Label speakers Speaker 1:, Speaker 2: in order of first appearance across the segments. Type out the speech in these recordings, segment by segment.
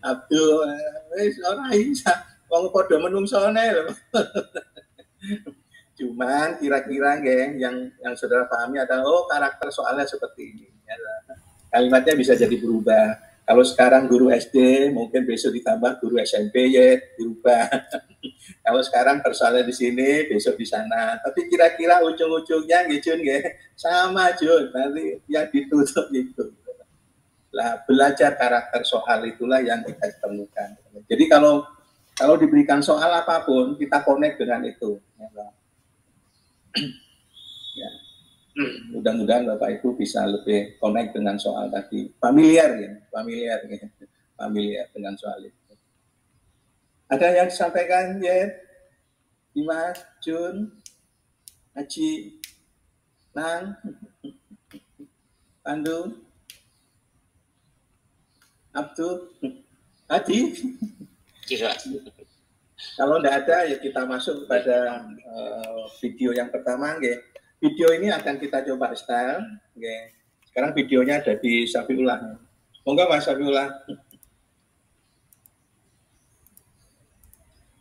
Speaker 1: Abdul wis ora iso wong padha menungsone lho. Cuman kira-kira yang saudara pahami adalah karakter soalnya seperti ini. Kalimatnya bisa jadi berubah. Kalau sekarang guru SD, mungkin besok ditambah guru SMP ya dirubah. Kalau sekarang persoalannya di sini, besok di sana. Tapi kira-kira ujung-ujungnya Jun sama Jun, nanti yang ditutup itu. Lah belajar karakter soal itulah yang kita temukan. Jadi kalau diberikan soal apapun, kita connect dengan itu. Ya. Mudah-mudahan Bapak Ibu bisa lebih connect dengan soal tadi. Familiar dengan soal itu. Ada yang disampaikan ya? Dimas, Jun, Haji, Nang, Pandu, Abdul, Haji. Kalau tidak ada ya kita masuk pada video yang pertama. Video ini akan kita coba style. Sekarang videonya ada di Safiullah. Monggo Mas Safiullah.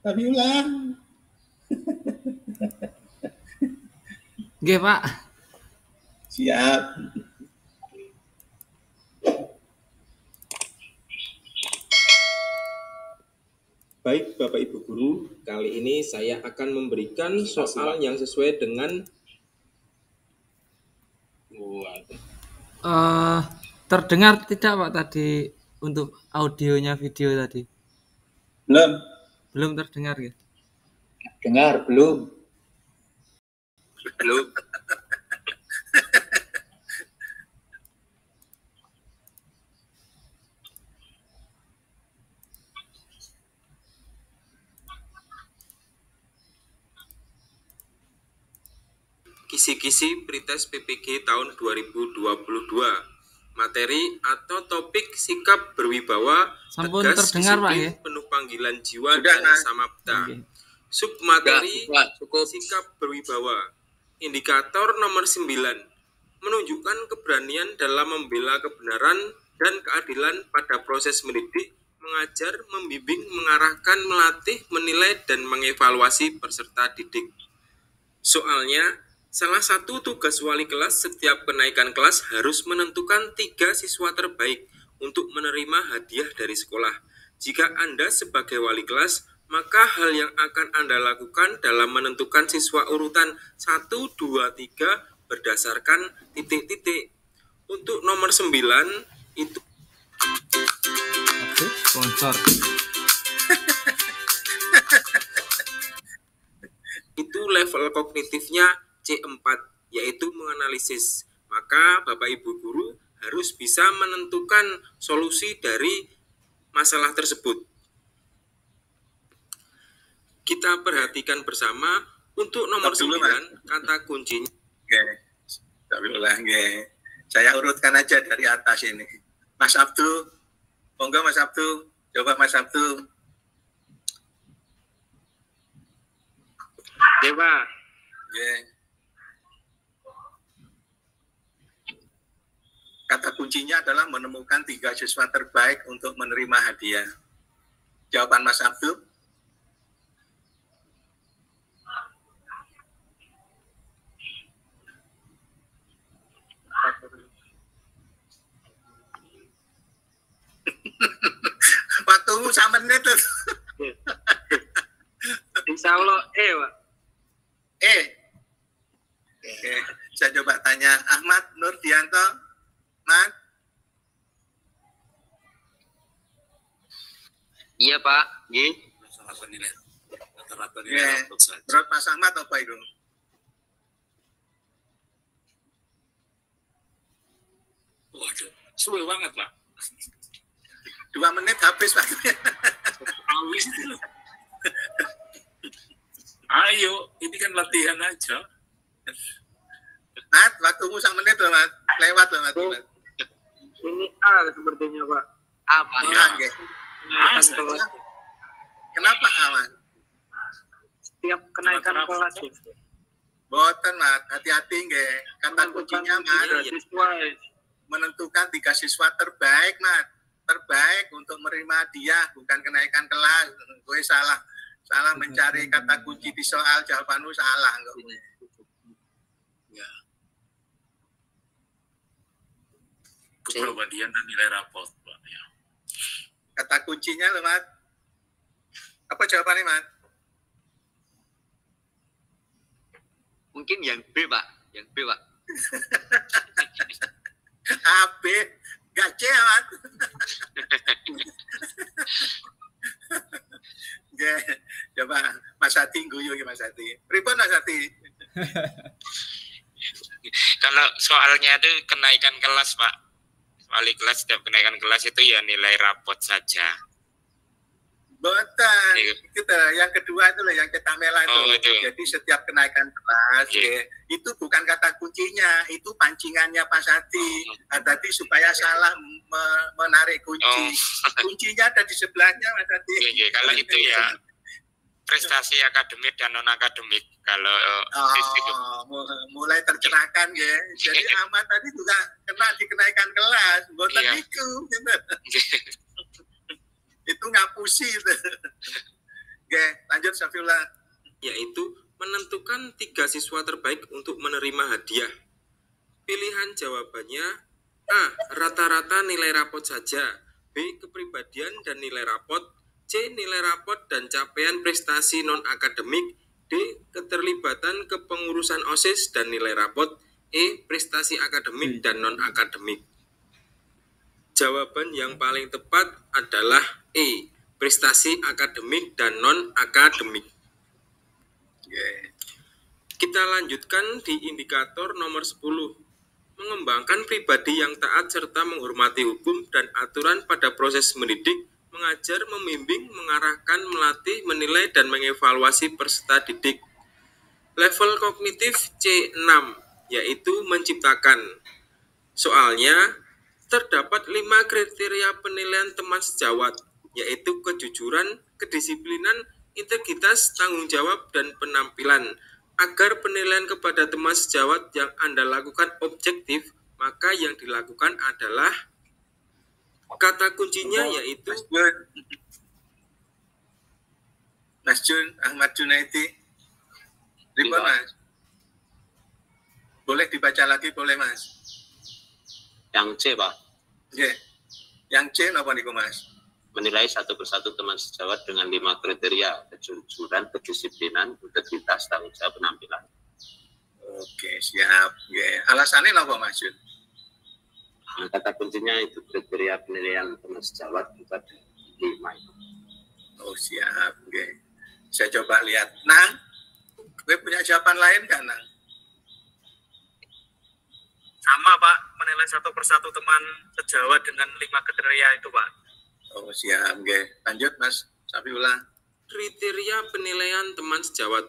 Speaker 1: Safiullah.
Speaker 2: Nggih, Pak.
Speaker 1: Siap.
Speaker 3: Baik Bapak Ibu Guru, kali ini saya akan memberikan soal yang sesuai dengan
Speaker 2: terdengar tidak Pak tadi untuk audionya video tadi? Belum terdengar ya?
Speaker 1: Dengar belum?
Speaker 3: Kisi-kisi Pretest PPG tahun 2022. Materi atau topik sikap berwibawa,
Speaker 2: Sampun
Speaker 3: tegas,
Speaker 2: terdengar, Pak,
Speaker 3: disiplin,
Speaker 2: ya?
Speaker 3: penuh panggilan jiwa dan samapta. Submateri sikap berwibawa. Indikator nomor 9. Menunjukkan keberanian dalam membela kebenaran dan keadilan pada proses mendidik, mengajar, membimbing, mengarahkan, melatih, menilai, dan mengevaluasi peserta didik. Soalnya, salah satu tugas wali kelas setiap kenaikan kelas harus menentukan 3 siswa terbaik untuk menerima hadiah dari sekolah. Jika Anda sebagai wali kelas, maka hal yang akan Anda lakukan dalam menentukan siswa urutan 1, 2, 3 berdasarkan titik-titik. Untuk nomor 9 itu
Speaker 2: sponsor.
Speaker 3: Itu level kognitifnya C4, yaitu menganalisis. Maka Bapak Ibu Guru harus bisa menentukan solusi dari masalah tersebut. Kita perhatikan bersama untuk nomor 9, kata kuncinya.
Speaker 1: Saya urutkan aja dari atas ini. Mas Abdul, monggo Mas Abdul, coba Mas Abdul.
Speaker 4: Dewa.
Speaker 1: Kata kuncinya adalah menemukan 3 siswa terbaik untuk menerima hadiah. Jawaban Mas Abdul? Waktumu sama menit.
Speaker 4: Insya Allah Pak.
Speaker 1: Oke, saya coba tanya Ahmad Nurdianto. Mat?
Speaker 4: Iya Pak. Nggih.
Speaker 1: Menurut Mas Ahmad apa itu?
Speaker 5: Waduh, suwe banget Pak.
Speaker 1: 2 menit habis Pak.
Speaker 5: Habis itu loh. Ayo, ini kan latihan aja.
Speaker 1: Mat, waktumu 1 menit loh Mat. Lewat loh Mat.
Speaker 4: Ini A sepertinya Pak. Apa?
Speaker 1: Kenapa A Mat?
Speaker 4: Setiap kenaikan kelas.
Speaker 1: Boten Mat, hati-hati nggih. Kata kuncinya Mat.
Speaker 4: Siswa.
Speaker 1: Menentukan 3 siswa terbaik Mat. terbaik untuk menerima hadiah, bukan kenaikan kelas. Gue salah mencari kata kunci di soal, jawabanmu salah kok.
Speaker 5: Ya. Kepribadian dan nilai raport, Pak. Ya.
Speaker 1: Kata kuncinya loh, Mat. Apa jawabannya, Mat?
Speaker 6: Mungkin yang B, Pak. Yang B, Pak.
Speaker 1: AB, gak C, Mat. Coba Mas Hati guyu ya, Mas Hati. Pripun Mas Hati?
Speaker 7: Kalau soalnya itu kenaikan kelas, Pak. Wali kelas setiap kenaikan kelas itu ya nilai rapot saja.
Speaker 1: Betul. Itu yang kedua itu loh yang kita melah itu. Jadi setiap kenaikan kelas itu bukan kata kuncinya, itu pancingannya Pak Sati. Tadi supaya salah menarik kunci. Kuncinya ada di sebelahnya Mas Sati.
Speaker 7: Kalau itu ya prestasi akademik dan non akademik. Kalau
Speaker 1: mulai tercerahkan ya. Jadi Ahmad tadi juga kena dikenaikan kelas. Boten itu. Itu ngapusi itu. Oke, lanjut Safiullah.
Speaker 3: Yaitu menentukan 3 siswa terbaik untuk menerima hadiah. Pilihan jawabannya A. Rata-rata nilai rapot saja. B. Kepribadian dan nilai rapot. C. Nilai rapot dan capaian prestasi non-akademik. D. Keterlibatan kepengurusan OSIS dan nilai rapot. E. Prestasi akademik dan non-akademik. Jawaban yang paling tepat adalah E. Prestasi akademik dan non-akademik. Kita lanjutkan di indikator nomor 10. Mengembangkan pribadi yang taat serta menghormati hukum dan aturan pada proses mendidik, mengajar, membimbing, mengarahkan, melatih, menilai, dan mengevaluasi peserta didik. Level kognitif C6, yaitu menciptakan. Soalnya, terdapat 5 kriteria penilaian teman sejawat, yaitu kejujuran, kedisiplinan, integritas, tanggung jawab, dan penampilan. Agar penilaian kepada teman sejawat yang Anda lakukan objektif, maka yang dilakukan adalah kata kuncinya yaitu
Speaker 1: Mas Jun, Ahmad Junaidi. Ribon, Mas. Boleh dibaca lagi, boleh, Mas.
Speaker 6: Yang C, Pak.
Speaker 1: Yang C apa nih, Mas?
Speaker 6: Menilai satu persatu teman sejawat dengan 5 kriteria: kejujuran, kedisiplinan, integritas, tanggung jawab, penampilan.
Speaker 1: Oke, siap. Alasannya apa, Mas Jun?
Speaker 6: Nah, kata kuncinya itu kriteria penilaian teman sejawat itu ada 5 itu.
Speaker 1: Oh, siap. Saya coba lihat. Nang, gue punya jawaban lain kan, Nang?
Speaker 4: Sama, Pak. Menilai satu persatu teman sejawat dengan 5 kriteria itu, Pak.
Speaker 1: Oh, siap. Lanjut, Mas Safiullah.
Speaker 3: Kriteria penilaian teman sejawat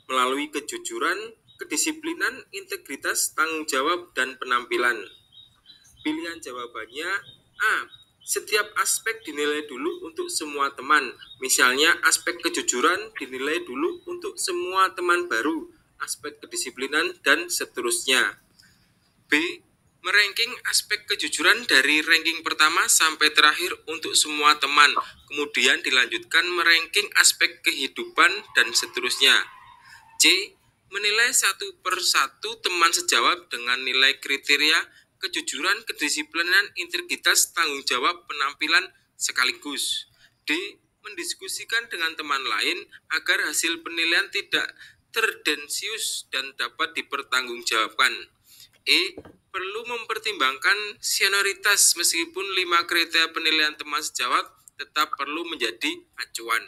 Speaker 3: melalui kejujuran, kedisiplinan, integritas, tanggung jawab, dan penampilan. Pilihan jawabannya A. Setiap aspek dinilai dulu untuk semua teman. Misalnya aspek kejujuran dinilai dulu untuk semua teman baru, aspek kedisiplinan, dan seterusnya. B. Meranking aspek kejujuran dari ranking pertama sampai terakhir untuk semua teman. Kemudian dilanjutkan meranking aspek kehidupan dan seterusnya. C. Menilai satu persatu teman sejawat dengan nilai kriteria kejujuran, kedisiplinan, integritas, tanggung jawab, penampilan sekaligus. D. Mendiskusikan dengan teman lain agar hasil penilaian tidak terdensius dan dapat dipertanggungjawabkan. E. Perlu mempertimbangkan senioritas meskipun 5 kriteria penilaian teman sejawat tetap perlu menjadi acuan.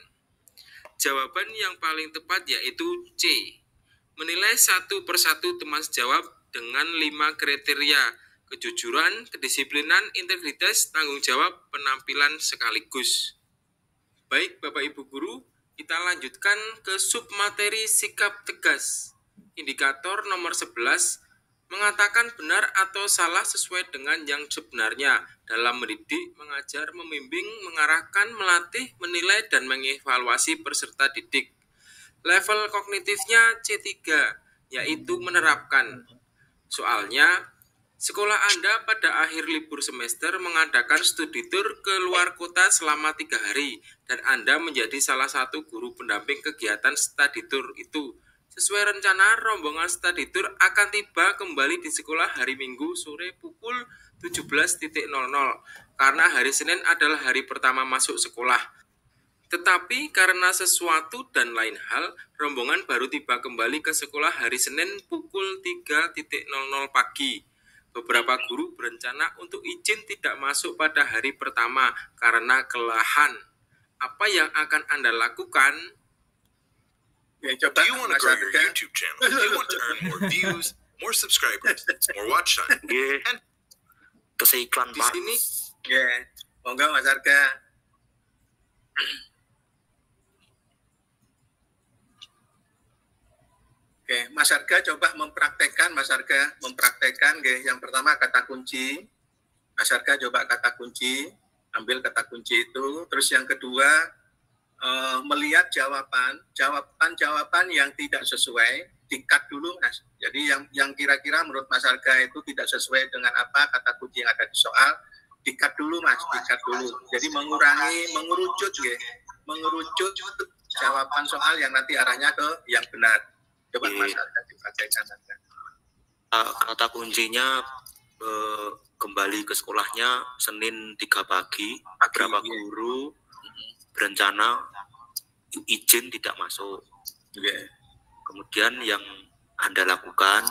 Speaker 3: Jawaban yang paling tepat yaitu C. Menilai satu persatu teman sejawat dengan 5 kriteria kejujuran, kedisiplinan, integritas, tanggung jawab, penampilan sekaligus. Baik Bapak Ibu Guru, kita lanjutkan ke submateri sikap tegas. Indikator nomor 11 mengatakan benar atau salah sesuai dengan yang sebenarnya dalam mendidik, mengajar, membimbing, mengarahkan, melatih, menilai, dan mengevaluasi peserta didik. Level kognitifnya C3, yaitu menerapkan. Soalnya, Sekolah Anda pada akhir libur semester mengadakan studi tour ke luar kota selama 3 hari dan Anda menjadi salah satu guru pendamping kegiatan study tour itu. Sesuai rencana, rombongan study tour akan tiba kembali di sekolah hari Minggu sore pukul 17.00 karena hari Senin adalah hari pertama masuk sekolah. Tetapi karena sesuatu dan lain hal, rombongan baru tiba kembali ke sekolah hari Senin pukul 3.00 pagi. Beberapa guru berencana untuk izin tidak masuk pada hari pertama karena kelelahan. Apa yang akan Anda lakukan?
Speaker 1: Ya, coba
Speaker 8: Do you want to grow your YouTube channel? Do you want to earn more views, more subscribers, more watch time?
Speaker 9: Nggih. Kasih iklan,
Speaker 3: Di
Speaker 9: Pak.
Speaker 3: sini
Speaker 1: Ya, monggo Mas Arga. Oke, Mas Arga coba mempraktekkan, yang pertama kata kunci. Mas Arga coba kata kunci, ambil kata kunci itu. Terus yang kedua, melihat jawaban yang tidak sesuai, di-cut dulu, Mas. Jadi yang kira-kira menurut Mas Arga itu tidak sesuai dengan apa kata kunci yang ada di soal, di-cut dulu, Mas, di-cut dulu. Jadi mengerucut jawaban soal yang nanti arahnya ke yang benar. Coba Mas Arga dipraktekkan.
Speaker 9: Kata kuncinya kembali ke sekolahnya Senin 3 pagi. Beberapa guru berencana izin tidak masuk.
Speaker 1: Yeah.
Speaker 9: Kemudian yang Anda lakukan,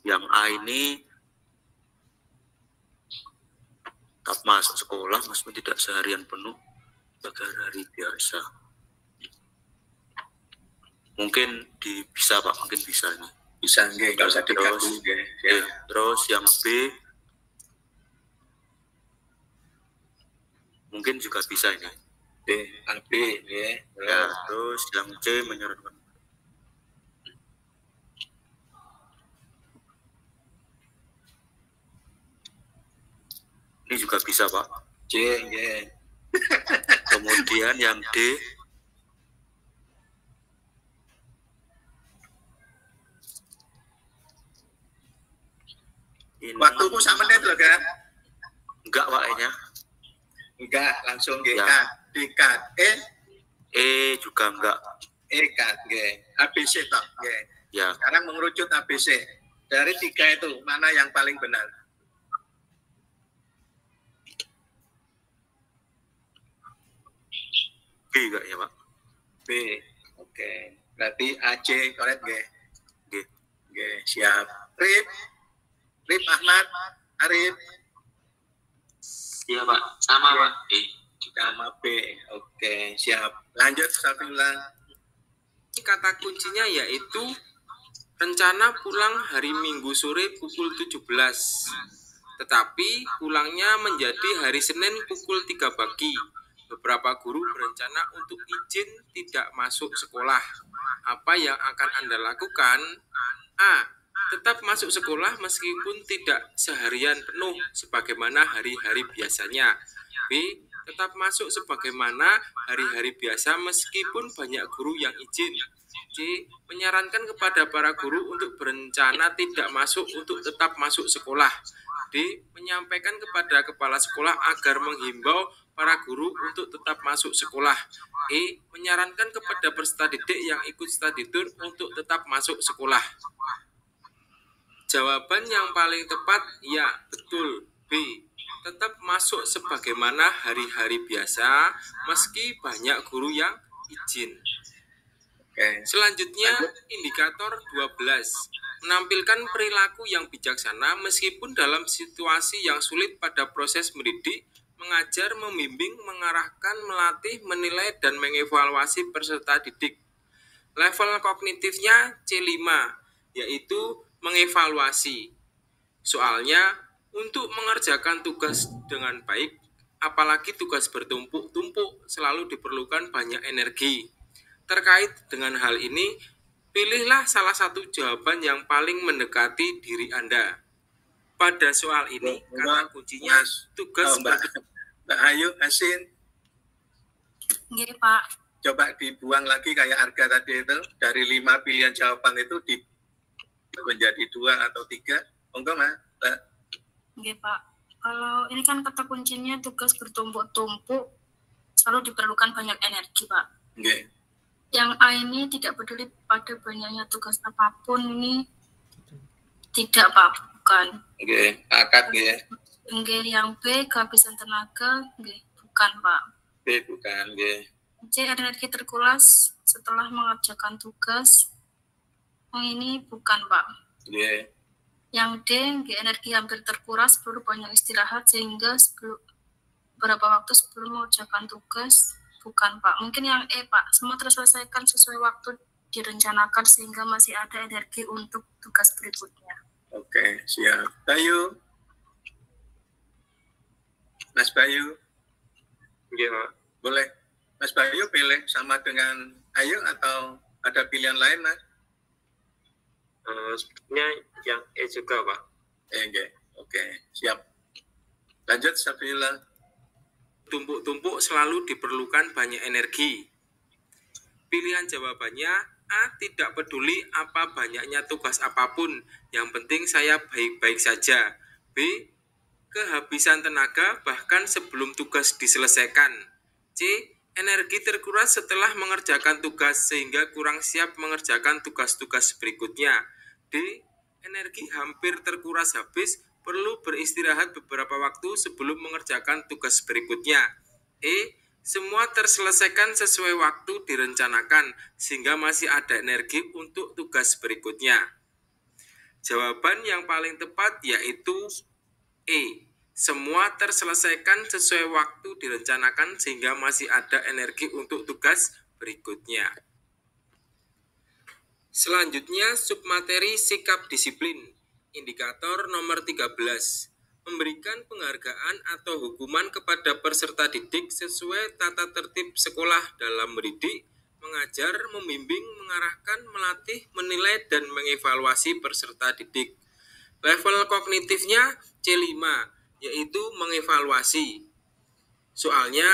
Speaker 9: yang A ini tetap masuk sekolah meskipun tidak seharian penuh sebagai hari biasa. Mungkin bisa Pak, mungkin bisa ini.
Speaker 1: Bisa nggih, enggak usah
Speaker 9: Terus,
Speaker 1: ya.
Speaker 9: terus yang B mungkin juga bisa ini.
Speaker 1: B, ya.
Speaker 9: Ya, terus yang C menyarankan. Ini juga bisa Pak.
Speaker 1: C, ya.
Speaker 9: Kemudian yang D ini
Speaker 1: Waktumu sak menit loh, kan?
Speaker 9: enggak Pak nya.
Speaker 1: Enggak, langsung G,
Speaker 9: Ya.
Speaker 1: D-cut.
Speaker 9: E juga enggak.
Speaker 1: E-cut, nggih. ABC toh, nggih.
Speaker 9: Ya,
Speaker 1: Sekarang mengerucut ABC. Dari 3 itu, mana yang paling benar?
Speaker 9: B enggak ya Pak?
Speaker 1: B. Oke. Berarti AC korek nggih.
Speaker 9: G.
Speaker 1: Nggih, siap. Rip Ahmad, Arif.
Speaker 6: Iya Pak, sama Pak.
Speaker 1: Sama B. Oke, siap. Lanjut, Safiullah.
Speaker 3: kata kuncinya yaitu rencana pulang hari Minggu sore pukul 17. Tetapi pulangnya menjadi hari Senin pukul 3 pagi. Beberapa guru berencana untuk izin tidak masuk sekolah. Apa yang akan Anda lakukan? A. Tetap masuk sekolah meskipun tidak seharian penuh sebagaimana hari-hari biasanya. B. Tetap masuk sebagaimana hari-hari biasa meskipun banyak guru yang izin. C. Menyarankan kepada para guru untuk berencana tidak masuk untuk tetap masuk sekolah. D. Menyampaikan kepada kepala sekolah agar menghimbau para guru untuk tetap masuk sekolah. E. Menyarankan kepada peserta didik yang ikut study tour untuk tetap masuk sekolah. Jawaban yang paling tepat ya, betul. B. Tetap masuk sebagaimana hari-hari biasa meski banyak guru yang izin.
Speaker 1: Oke.
Speaker 3: Selanjutnya, indikator 12. Menampilkan perilaku yang bijaksana meskipun dalam situasi yang sulit pada proses mendidik, mengajar, membimbing, mengarahkan, melatih, menilai, dan mengevaluasi peserta didik. Level kognitifnya C5, yaitu mengevaluasi. Soalnya, untuk mengerjakan tugas dengan baik, apalagi tugas bertumpuk-tumpuk, selalu diperlukan banyak energi. Terkait dengan hal ini, pilihlah salah satu jawaban yang paling mendekati diri Anda. Pada soal ini, kata kuncinya tugas
Speaker 1: Mbak Ayu, Asin,
Speaker 10: Nggih, Pak.
Speaker 1: coba dibuang lagi kayak Arga tadi itu. Dari 5 pilihan jawaban itu menjadi 2 atau 3. Monggo, Mas.
Speaker 10: Nggih, Pak. Kalau ini kan kata kuncinya tugas bertumpuk-tumpuk selalu diperlukan banyak energi, Pak.
Speaker 1: Nggih.
Speaker 10: Yang A ini tidak peduli pada banyaknya tugas apapun ini tidak, Pak, bukan.
Speaker 1: Nggih, akad nggih.
Speaker 10: Nggih, yang B kehabisan tenaga, nggih, bukan, Pak.
Speaker 1: B bukan nggih.
Speaker 10: C energi terkuras setelah mengerjakan tugas. Yang ini bukan, Pak.
Speaker 1: Nggih.
Speaker 10: Yang D, energi hampir terkuras, perlu banyak istirahat sehingga beberapa waktu sebelum mengerjakan tugas. Bukan, Pak. Mungkin yang E, Pak. Semua terselesaikan sesuai waktu direncanakan sehingga masih ada energi untuk tugas berikutnya.
Speaker 1: Oke, siap. Bayu. Mas Bayu.
Speaker 3: Iya, Pak.
Speaker 1: Boleh. Mas Bayu pilih sama dengan Ayu atau ada pilihan lain, Mas?
Speaker 3: Sebenarnya yang E juga, Pak.
Speaker 1: Oke, oke, siap. Lanjut, Safila.
Speaker 3: Tumpuk-tumpuk selalu diperlukan banyak energi. Pilihan jawabannya A, tidak peduli apa banyaknya tugas apapun, yang penting saya baik-baik saja. B, kehabisan tenaga bahkan sebelum tugas diselesaikan. C, energi terkuras setelah mengerjakan tugas sehingga kurang siap mengerjakan tugas-tugas berikutnya. D, energi hampir terkuras habis, perlu beristirahat beberapa waktu sebelum mengerjakan tugas berikutnya. E, semua terselesaikan sesuai waktu direncanakan sehingga masih ada energi untuk tugas berikutnya. Jawaban yang paling tepat yaitu E, semua terselesaikan sesuai waktu direncanakan sehingga masih ada energi untuk tugas berikutnya. Selanjutnya, submateri sikap disiplin. Indikator nomor 13. Memberikan penghargaan atau hukuman kepada peserta didik sesuai tata tertib sekolah dalam mendidik, mengajar, membimbing, mengarahkan, melatih, menilai, dan mengevaluasi peserta didik. Level kognitifnya C5, yaitu mengevaluasi. Soalnya,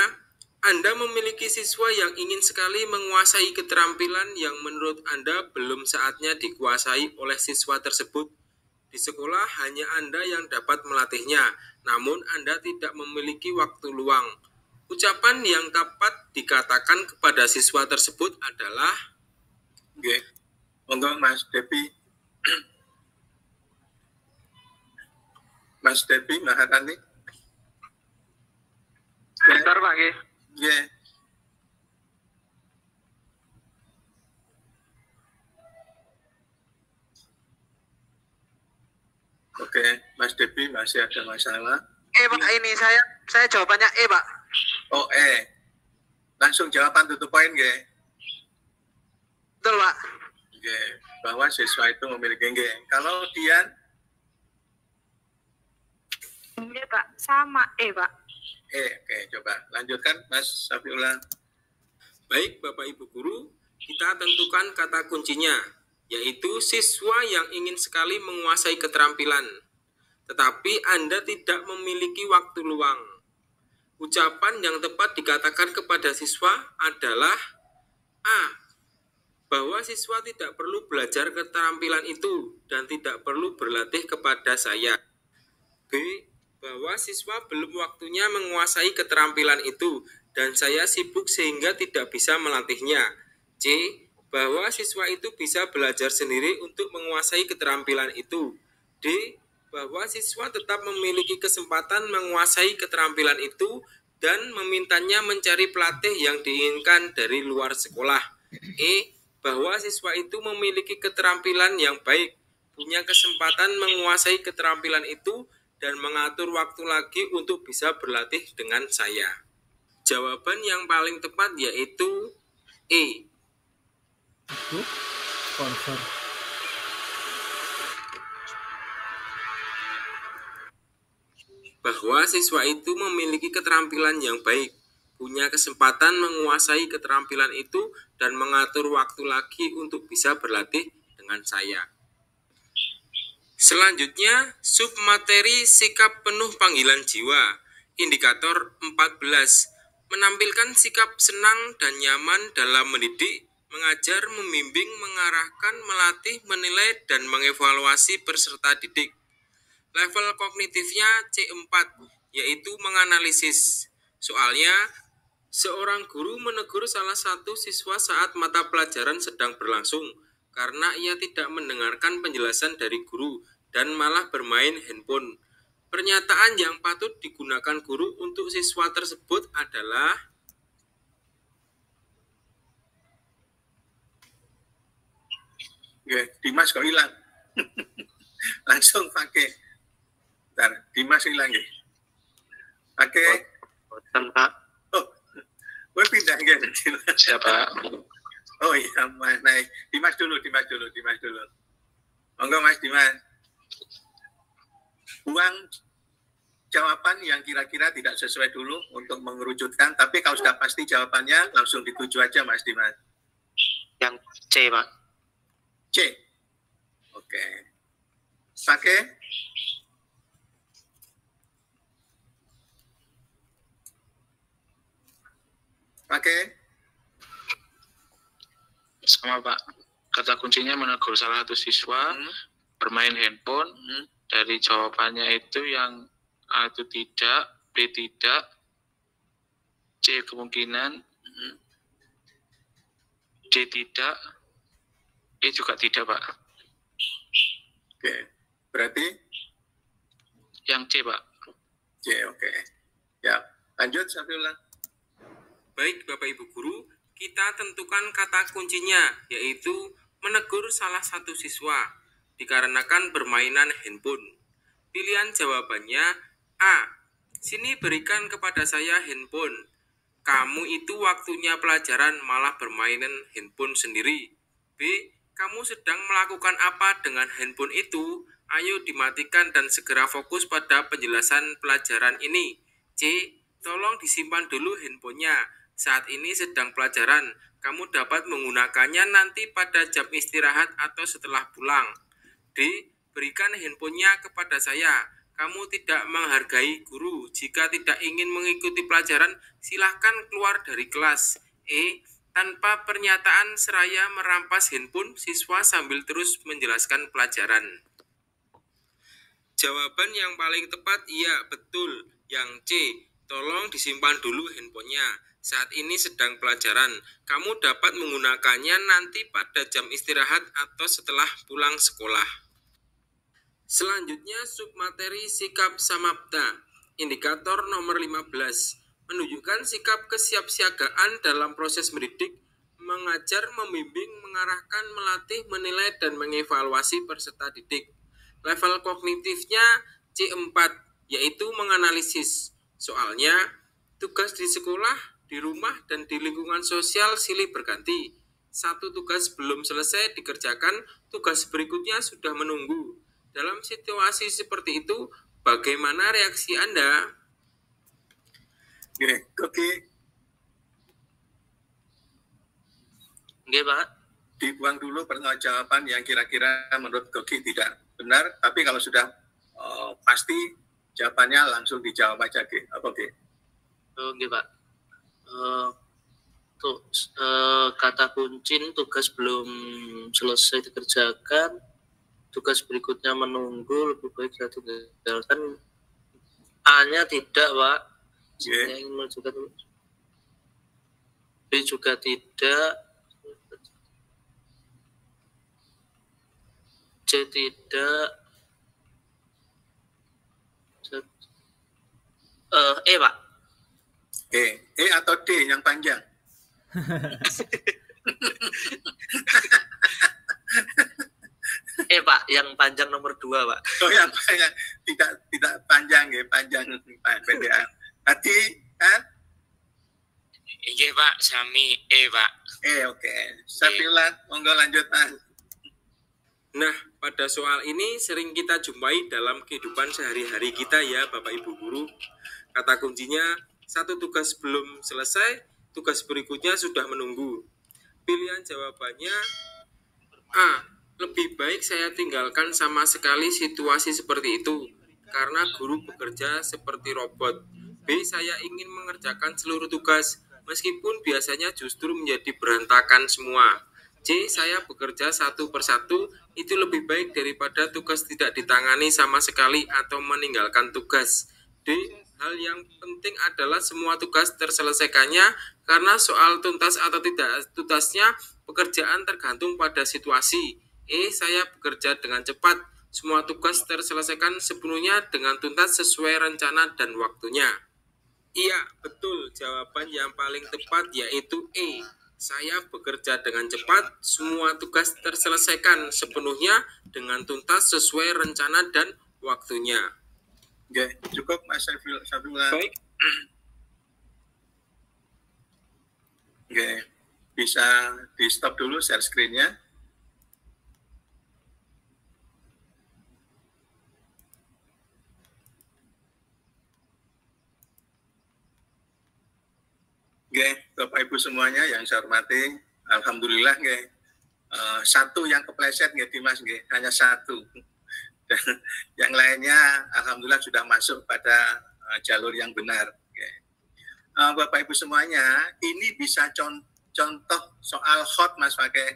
Speaker 3: Anda memiliki siswa yang ingin sekali menguasai keterampilan yang menurut Anda belum saatnya dikuasai oleh siswa tersebut. Di sekolah hanya Anda yang dapat melatihnya, namun Anda tidak memiliki waktu luang. Ucapan yang dapat dikatakan kepada siswa tersebut adalah
Speaker 1: Oke. Monggo Mas Depi. Mas Depi Maharani.
Speaker 4: Bentar, Pak, nggih.
Speaker 1: Yeah. Oke, Mas Depi masih ada masalah.
Speaker 4: Pak, ini saya jawabannya E, Pak.
Speaker 1: Oh, langsung jawaban tutup poin, nggih.
Speaker 4: Betul, Pak.
Speaker 1: Oke, bahwa siswa itu memiliki nggih. Kalau Dian?
Speaker 10: Iya, Pak. Sama E, Pak.
Speaker 1: Oke, coba lanjutkan Mas Safiullah.
Speaker 3: Baik Bapak Ibu Guru, kita tentukan kata kuncinya, yaitu siswa yang ingin sekali menguasai keterampilan, tetapi Anda tidak memiliki waktu luang. Ucapan yang tepat dikatakan kepada siswa adalah A, bahwa siswa tidak perlu belajar keterampilan itu dan tidak perlu berlatih kepada saya. B, bahwa siswa belum waktunya menguasai keterampilan itu dan saya sibuk sehingga tidak bisa melatihnya. C, bahwa siswa itu bisa belajar sendiri untuk menguasai keterampilan itu. D, bahwa siswa tetap memiliki kesempatan menguasai keterampilan itu dan memintanya mencari pelatih yang diinginkan dari luar sekolah. E, bahwa siswa itu memiliki keterampilan yang baik, punya kesempatan menguasai keterampilan itu, dan mengatur waktu lagi untuk bisa berlatih dengan saya. Jawaban yang paling tepat yaitu E.
Speaker 2: Itu sponsor.
Speaker 3: Bahwa siswa itu memiliki keterampilan yang baik, punya kesempatan menguasai keterampilan itu, dan mengatur waktu lagi untuk bisa berlatih dengan saya. Selanjutnya, submateri sikap penuh panggilan jiwa. Indikator 14. Menampilkan sikap senang dan nyaman dalam mendidik, mengajar, membimbing, mengarahkan, melatih, menilai, dan mengevaluasi peserta didik. Level kognitifnya C4, yaitu menganalisis. Soalnya, seorang guru menegur salah satu siswa saat mata pelajaran sedang berlangsung karena ia tidak mendengarkan penjelasan dari guru dan malah bermain handphone. Pernyataan yang patut digunakan guru untuk siswa tersebut adalah
Speaker 1: Dimas kok hilang. Langsung pakai. Bentar, Dimas hilang ya. Pakai.
Speaker 9: Pak.
Speaker 1: Oh, gue pindah ke
Speaker 9: Siapa?
Speaker 1: Oh iya, Mas. Nah, Dimas dulu. Monggo Mas Dimas. Buang jawaban yang kira-kira tidak sesuai dulu untuk mengerucutkan, tapi kalau sudah pasti jawabannya langsung dituju aja Mas Dimas.
Speaker 9: Yang C, Pak.
Speaker 1: C. Oke. Pakai.
Speaker 9: Sama Pak. Kata kuncinya menegur salah satu siswa bermain handphone. Dari jawabannya itu yang A itu tidak, B tidak, C kemungkinan, D tidak, E juga tidak, Pak.
Speaker 1: Oke. Berarti
Speaker 9: yang C, Pak.
Speaker 1: C, oke. Ya, lanjut Safillah.
Speaker 3: Baik Bapak Ibu Guru, kita tentukan kata kuncinya, yaitu menegur salah satu siswa dikarenakan bermainan handphone. Pilihan jawabannya A. Sini berikan kepada saya handphone. Kamu itu waktunya pelajaran malah bermainan handphone sendiri. B. Kamu sedang melakukan apa dengan handphone itu? Ayo dimatikan dan segera fokus pada penjelasan pelajaran ini. C. Tolong disimpan dulu handphonenya. Saat ini sedang pelajaran. Kamu dapat menggunakannya nanti pada jam istirahat atau setelah pulang. D. Berikan handphonenya kepada saya. Kamu tidak menghargai guru. Jika tidak ingin mengikuti pelajaran, silahkan keluar dari kelas. E. Tanpa pernyataan seraya merampas handphone siswa sambil terus menjelaskan pelajaran. Jawaban yang paling tepat iya, betul. Yang C. Tolong disimpan dulu handphonenya. Saat ini sedang pelajaran. Kamu dapat menggunakannya nanti pada jam istirahat atau setelah pulang sekolah. Selanjutnya submateri sikap samapta. Indikator nomor 15. Menunjukkan sikap kesiapsiagaan dalam proses mendidik, mengajar, membimbing, mengarahkan, melatih, menilai, dan mengevaluasi peserta didik. Level kognitifnya C4, yaitu menganalisis. Soalnya, tugas di sekolah, di rumah, dan di lingkungan sosial silih berganti. Satu tugas belum selesai dikerjakan, tugas berikutnya sudah menunggu. Dalam situasi seperti itu, bagaimana reaksi Anda?
Speaker 1: Oke.
Speaker 9: Oke, Pak.
Speaker 1: Dibuang dulu jawaban yang kira-kira menurut Gogi tidak benar, tapi kalau sudah pasti jawabannya langsung dijawab aja, Ge. Apa, Ge?
Speaker 9: Oke, Pak. Kata kunci tugas belum selesai dikerjakan, tugas berikutnya menunggu, lebih baik saya tinggalkan. A-nya tidak, Pak. Saya ingin menunjukkan. B juga tidak. C tidak. E, Pak.
Speaker 1: E atau D yang panjang?
Speaker 9: Pak, yang panjang nomor 2, Pak.
Speaker 1: Oh, yang panjang. Tidak panjang, ya, panjang pendeknya. Tadi kan?
Speaker 7: Iya, Pak, sami E, Pak.
Speaker 1: Oke. Safillah, monggo lanjut, Mas.
Speaker 3: Nah, pada soal ini sering kita jumpai dalam kehidupan sehari-hari kita ya, Bapak Ibu Guru. Kata kuncinya, satu tugas belum selesai, tugas berikutnya sudah menunggu. Pilihan jawabannya A. Lebih baik saya tinggalkan sama sekali situasi seperti itu, karena guru bekerja seperti robot. B. Saya ingin mengerjakan seluruh tugas, meskipun biasanya justru menjadi berantakan semua. C. Saya bekerja satu persatu, itu lebih baik daripada tugas tidak ditangani sama sekali atau meninggalkan tugas. D. Hal yang penting adalah semua tugas terselesaikannya, karena soal tuntas atau tidak tuntasnya pekerjaan tergantung pada situasi. E. Saya bekerja dengan cepat, semua tugas terselesaikan sepenuhnya dengan tuntas sesuai rencana dan waktunya. Iya, betul. Jawaban yang paling tepat yaitu E. Saya bekerja dengan cepat, semua tugas terselesaikan sepenuhnya dengan tuntas sesuai rencana dan waktunya.
Speaker 1: Oke, cukup Mas Saifullah.
Speaker 3: Baik.
Speaker 1: Oke, bisa di stop dulu share screen-nya. Oke, Bapak Ibu semuanya yang saya hormati, alhamdulillah satu yang kepleset Dimas, hanya satu. Dan yang lainnya alhamdulillah sudah masuk pada jalur yang benar. Bapak Ibu semuanya, ini bisa contoh soal hot Mas Fakih.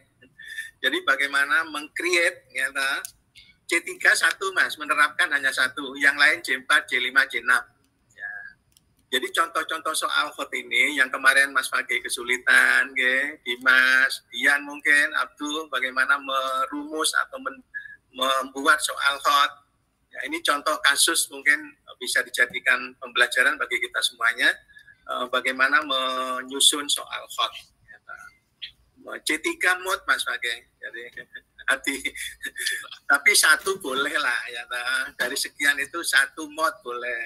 Speaker 1: Jadi bagaimana meng-create C3 satu Mas, menerapkan hanya satu, yang lain C4, C5, C6. Jadi contoh-contoh soal hot ini yang kemarin Mas Fakih kesulitan, Dimas, Dian mungkin, Abdul, bagaimana merumus atau membuat soal hot. Ya, ini contoh kasus mungkin bisa dijadikan pembelajaran bagi kita semuanya, bagaimana menyusun soal hot. C3 mode Mas Fakih. Jadi tapi satu boleh lah, ya, dari sekian itu satu mode boleh.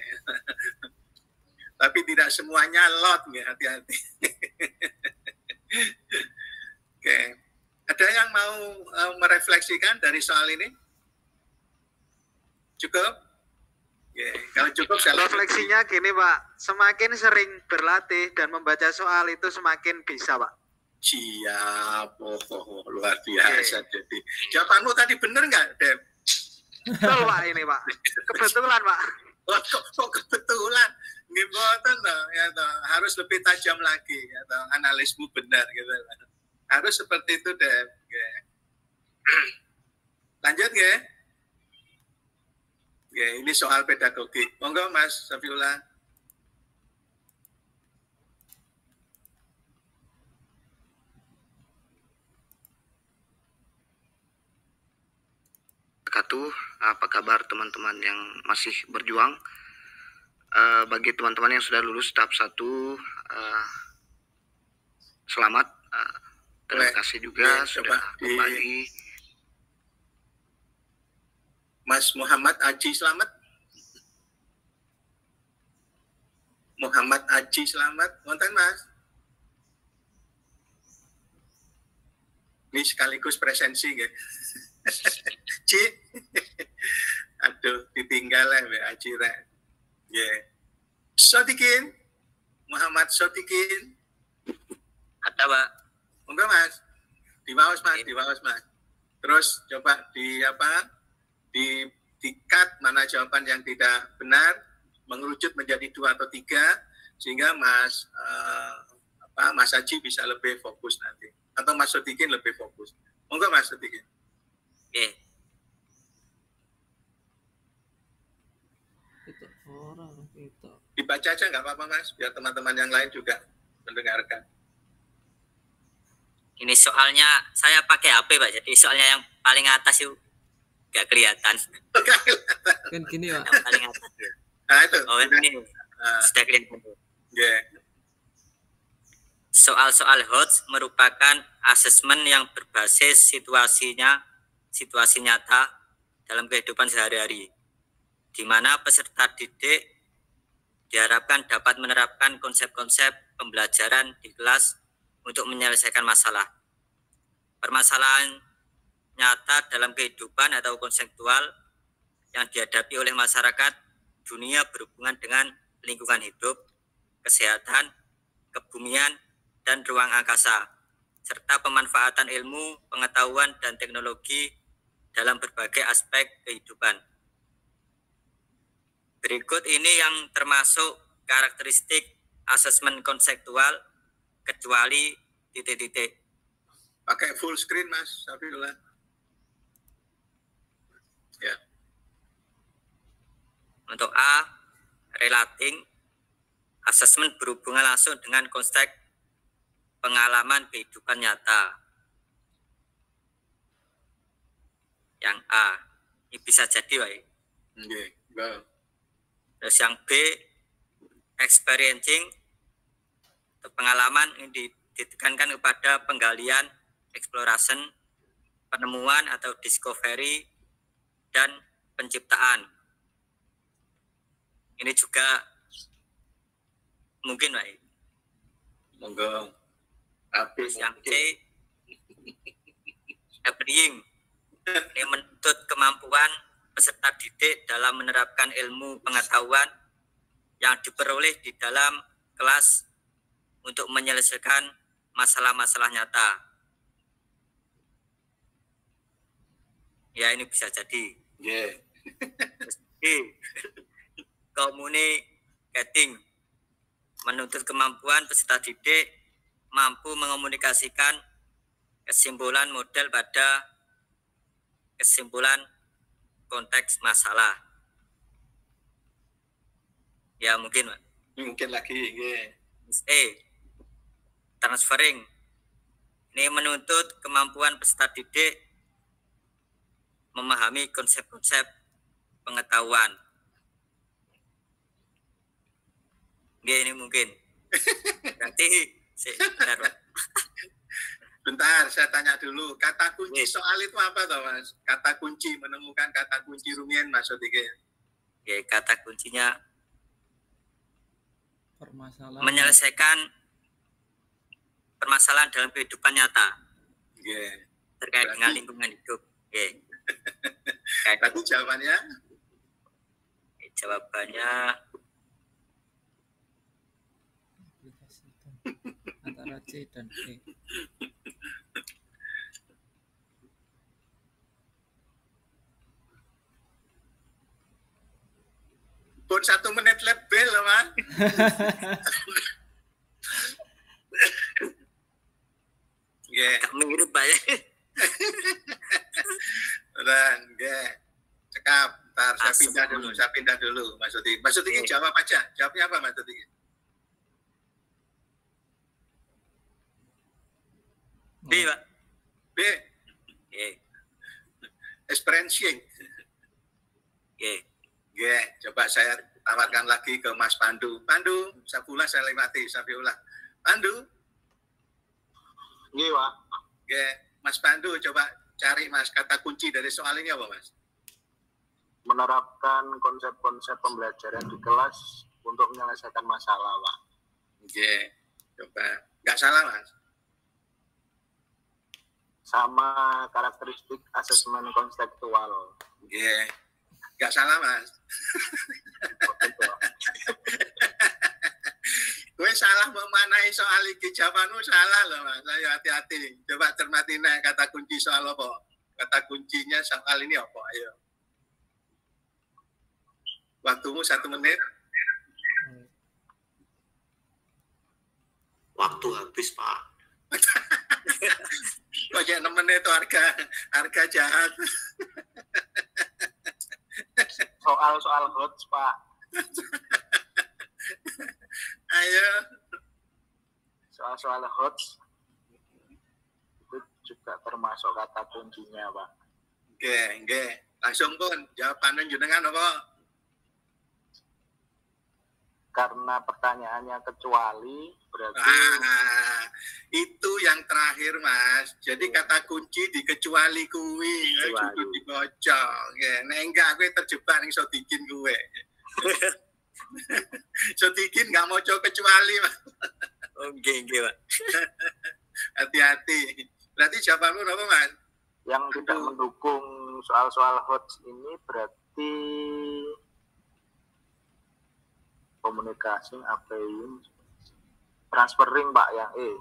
Speaker 1: Tapi tidak semuanya lot, hati-hati. Oke, ada yang mau merefleksikan dari soal ini? Cukup? Oke, kalau cukup saya
Speaker 11: refleksinya gini Pak, semakin sering berlatih dan membaca soal itu semakin bisa Pak.
Speaker 1: Siap, luar biasa. Jadi jawabanmu tadi benar nggak, Dep?
Speaker 11: Betul Pak ini Pak, kebetulan Pak.
Speaker 1: Oh, kok kebetulan? Ngimbotan ya harus lebih tajam lagi, ya analismu benar gitu. Harus seperti itu deh. Lanjut ini soal pedagogi. Monggo Mas Safiullah.
Speaker 12: Apa kabar teman-teman yang masih berjuang? Bagi teman-teman yang sudah lulus tahap 1, selamat. Terima kasih juga sudah kembali.
Speaker 1: Mas Muhammad Aji selamat. Muhammad Aji selamat. Wonten Mas. Ini sekaligus presensi Ci. Aduh, ditinggal Aji rek. Sotikin, Muhammad Sotikin.
Speaker 13: Ada Pak.
Speaker 1: Monggo Mas. Di bawah Mas. Terus coba di cut mana jawaban yang tidak benar, mengerucut menjadi 2 atau 3 sehingga Mas Haji bisa lebih fokus nanti, atau Mas Sotikin lebih fokus. Monggo Mas Sotikin.
Speaker 13: Oke.
Speaker 1: Dibaca aja nggak apa-apa Mas, biar teman-teman yang lain juga mendengarkan.
Speaker 13: Ini soalnya saya pakai HP Pak, jadi soalnya yang paling atas itu nggak kelihatan.
Speaker 2: Kan gini Pak.
Speaker 13: Yang paling atas.
Speaker 1: Nah itu.
Speaker 13: Oh ini sudah kelihatan.
Speaker 1: Yeah.
Speaker 13: Soal-soal HOTS merupakan asesmen yang berbasis situasi nyata dalam kehidupan sehari-hari, di mana peserta didik diharapkan dapat menerapkan konsep-konsep pembelajaran di kelas untuk menyelesaikan masalah. Permasalahan nyata dalam kehidupan atau konseptual yang dihadapi oleh masyarakat dunia berhubungan dengan lingkungan hidup, kesehatan, kebumian, dan ruang angkasa, serta pemanfaatan ilmu, pengetahuan, dan teknologi dalam berbagai aspek kehidupan. Berikut ini yang termasuk karakteristik asesmen konseptual kecuali titik-titik.
Speaker 1: Pakai full screen Mas Safiullah. Ya.
Speaker 13: Untuk A, relating assessment berhubungan langsung dengan konteks pengalaman kehidupan nyata. Yang A, ini bisa jadi Pak. Terus yang B, experiencing, pengalaman ini ditekankan kepada penggalian, exploration, penemuan atau discovery, dan penciptaan. Ini juga mungkin Pak.
Speaker 1: Monggo.
Speaker 13: Terus yang C, applying, ini menuntut kemampuan peserta didik dalam menerapkan ilmu pengetahuan yang diperoleh di dalam kelas untuk menyelesaikan masalah-masalah nyata. Ya, ini bisa jadi.
Speaker 1: Yeah.
Speaker 13: Communicating, menuntut kemampuan peserta didik mampu mengomunikasikan kesimpulan model pada kesimpulan konteks masalah. Ya mungkin Pak.
Speaker 1: Mungkin lagi. Yeah.
Speaker 13: Transferring, ini menuntut kemampuan peserta didik memahami konsep-konsep pengetahuan. Ini mungkin. Berarti benar, Pak.
Speaker 1: Bentar, saya tanya dulu. Kata kunci soal itu apa toh Mas? Kata kunci, menemukan kata kunci rumian maksudnya.
Speaker 13: Oke, kata kuncinya
Speaker 2: permasalahan.
Speaker 13: Menyelesaikan permasalahan dalam kehidupan nyata.
Speaker 1: Yeah.
Speaker 13: Terkait dengan lingkungan hidup. Yeah.
Speaker 1: Tadi jawabannya?
Speaker 13: Jawabannya
Speaker 2: antara C dan E.
Speaker 1: Pun 1 menit lebih loh Mas.
Speaker 13: Kami mirip Pak ya.
Speaker 1: Udah, cekap. Ntar saya pindah dulu. Maksudnya jawab aja. Jawabnya apa maksudnya?
Speaker 13: B Pak.
Speaker 1: B. Experiencing. Coba saya tawarkan lagi ke Mas Pandu. Pandu, Safiullah saya lewati. Safiullah. Pandu.
Speaker 9: Iya, Pak.
Speaker 1: Mas Pandu, coba cari Mas kata kunci dari soal ini apa Mas?
Speaker 9: Menerapkan konsep-konsep pembelajaran di kelas untuk menyelesaikan masalah, Pak.
Speaker 1: Coba. Nggak salah Mas?
Speaker 9: Sama karakteristik asesmen konseptual.
Speaker 1: Nggak salah Mas. Gue salah memanai soal iki, jawabanmu salah loh Mas. Ayo hati-hati. Coba cermati nih kata kunci soal apa? Kata kuncinya soal ini apa? Ayo. Waktumu 1 menit.
Speaker 5: Waktu habis, Pak.
Speaker 1: Kok 6 menit itu harga jahat.
Speaker 9: Soal-soal HOTS, Pak.
Speaker 1: Ayo.
Speaker 9: Soal-soal HOTS itu juga termasuk kata kuncinya, Pak.
Speaker 1: Langsung pun jawabannya jenengan apa?
Speaker 9: Karena pertanyaannya kecuali berarti
Speaker 1: itu yang terakhir Mas. Jadi kata kunci dikecuali kuwi, kudu dibocok. Nek enggak kowe terjebak ning Sodikin kowe. Sodikin enggak moco kecuali Mas.
Speaker 13: Oke, Pak.
Speaker 1: Hati-hati. Berarti jawabanmu apa Mas?
Speaker 9: Yang tidak mendukung soal-soal HOTS ini berarti komunikasi, applying, transferring Pak yang E.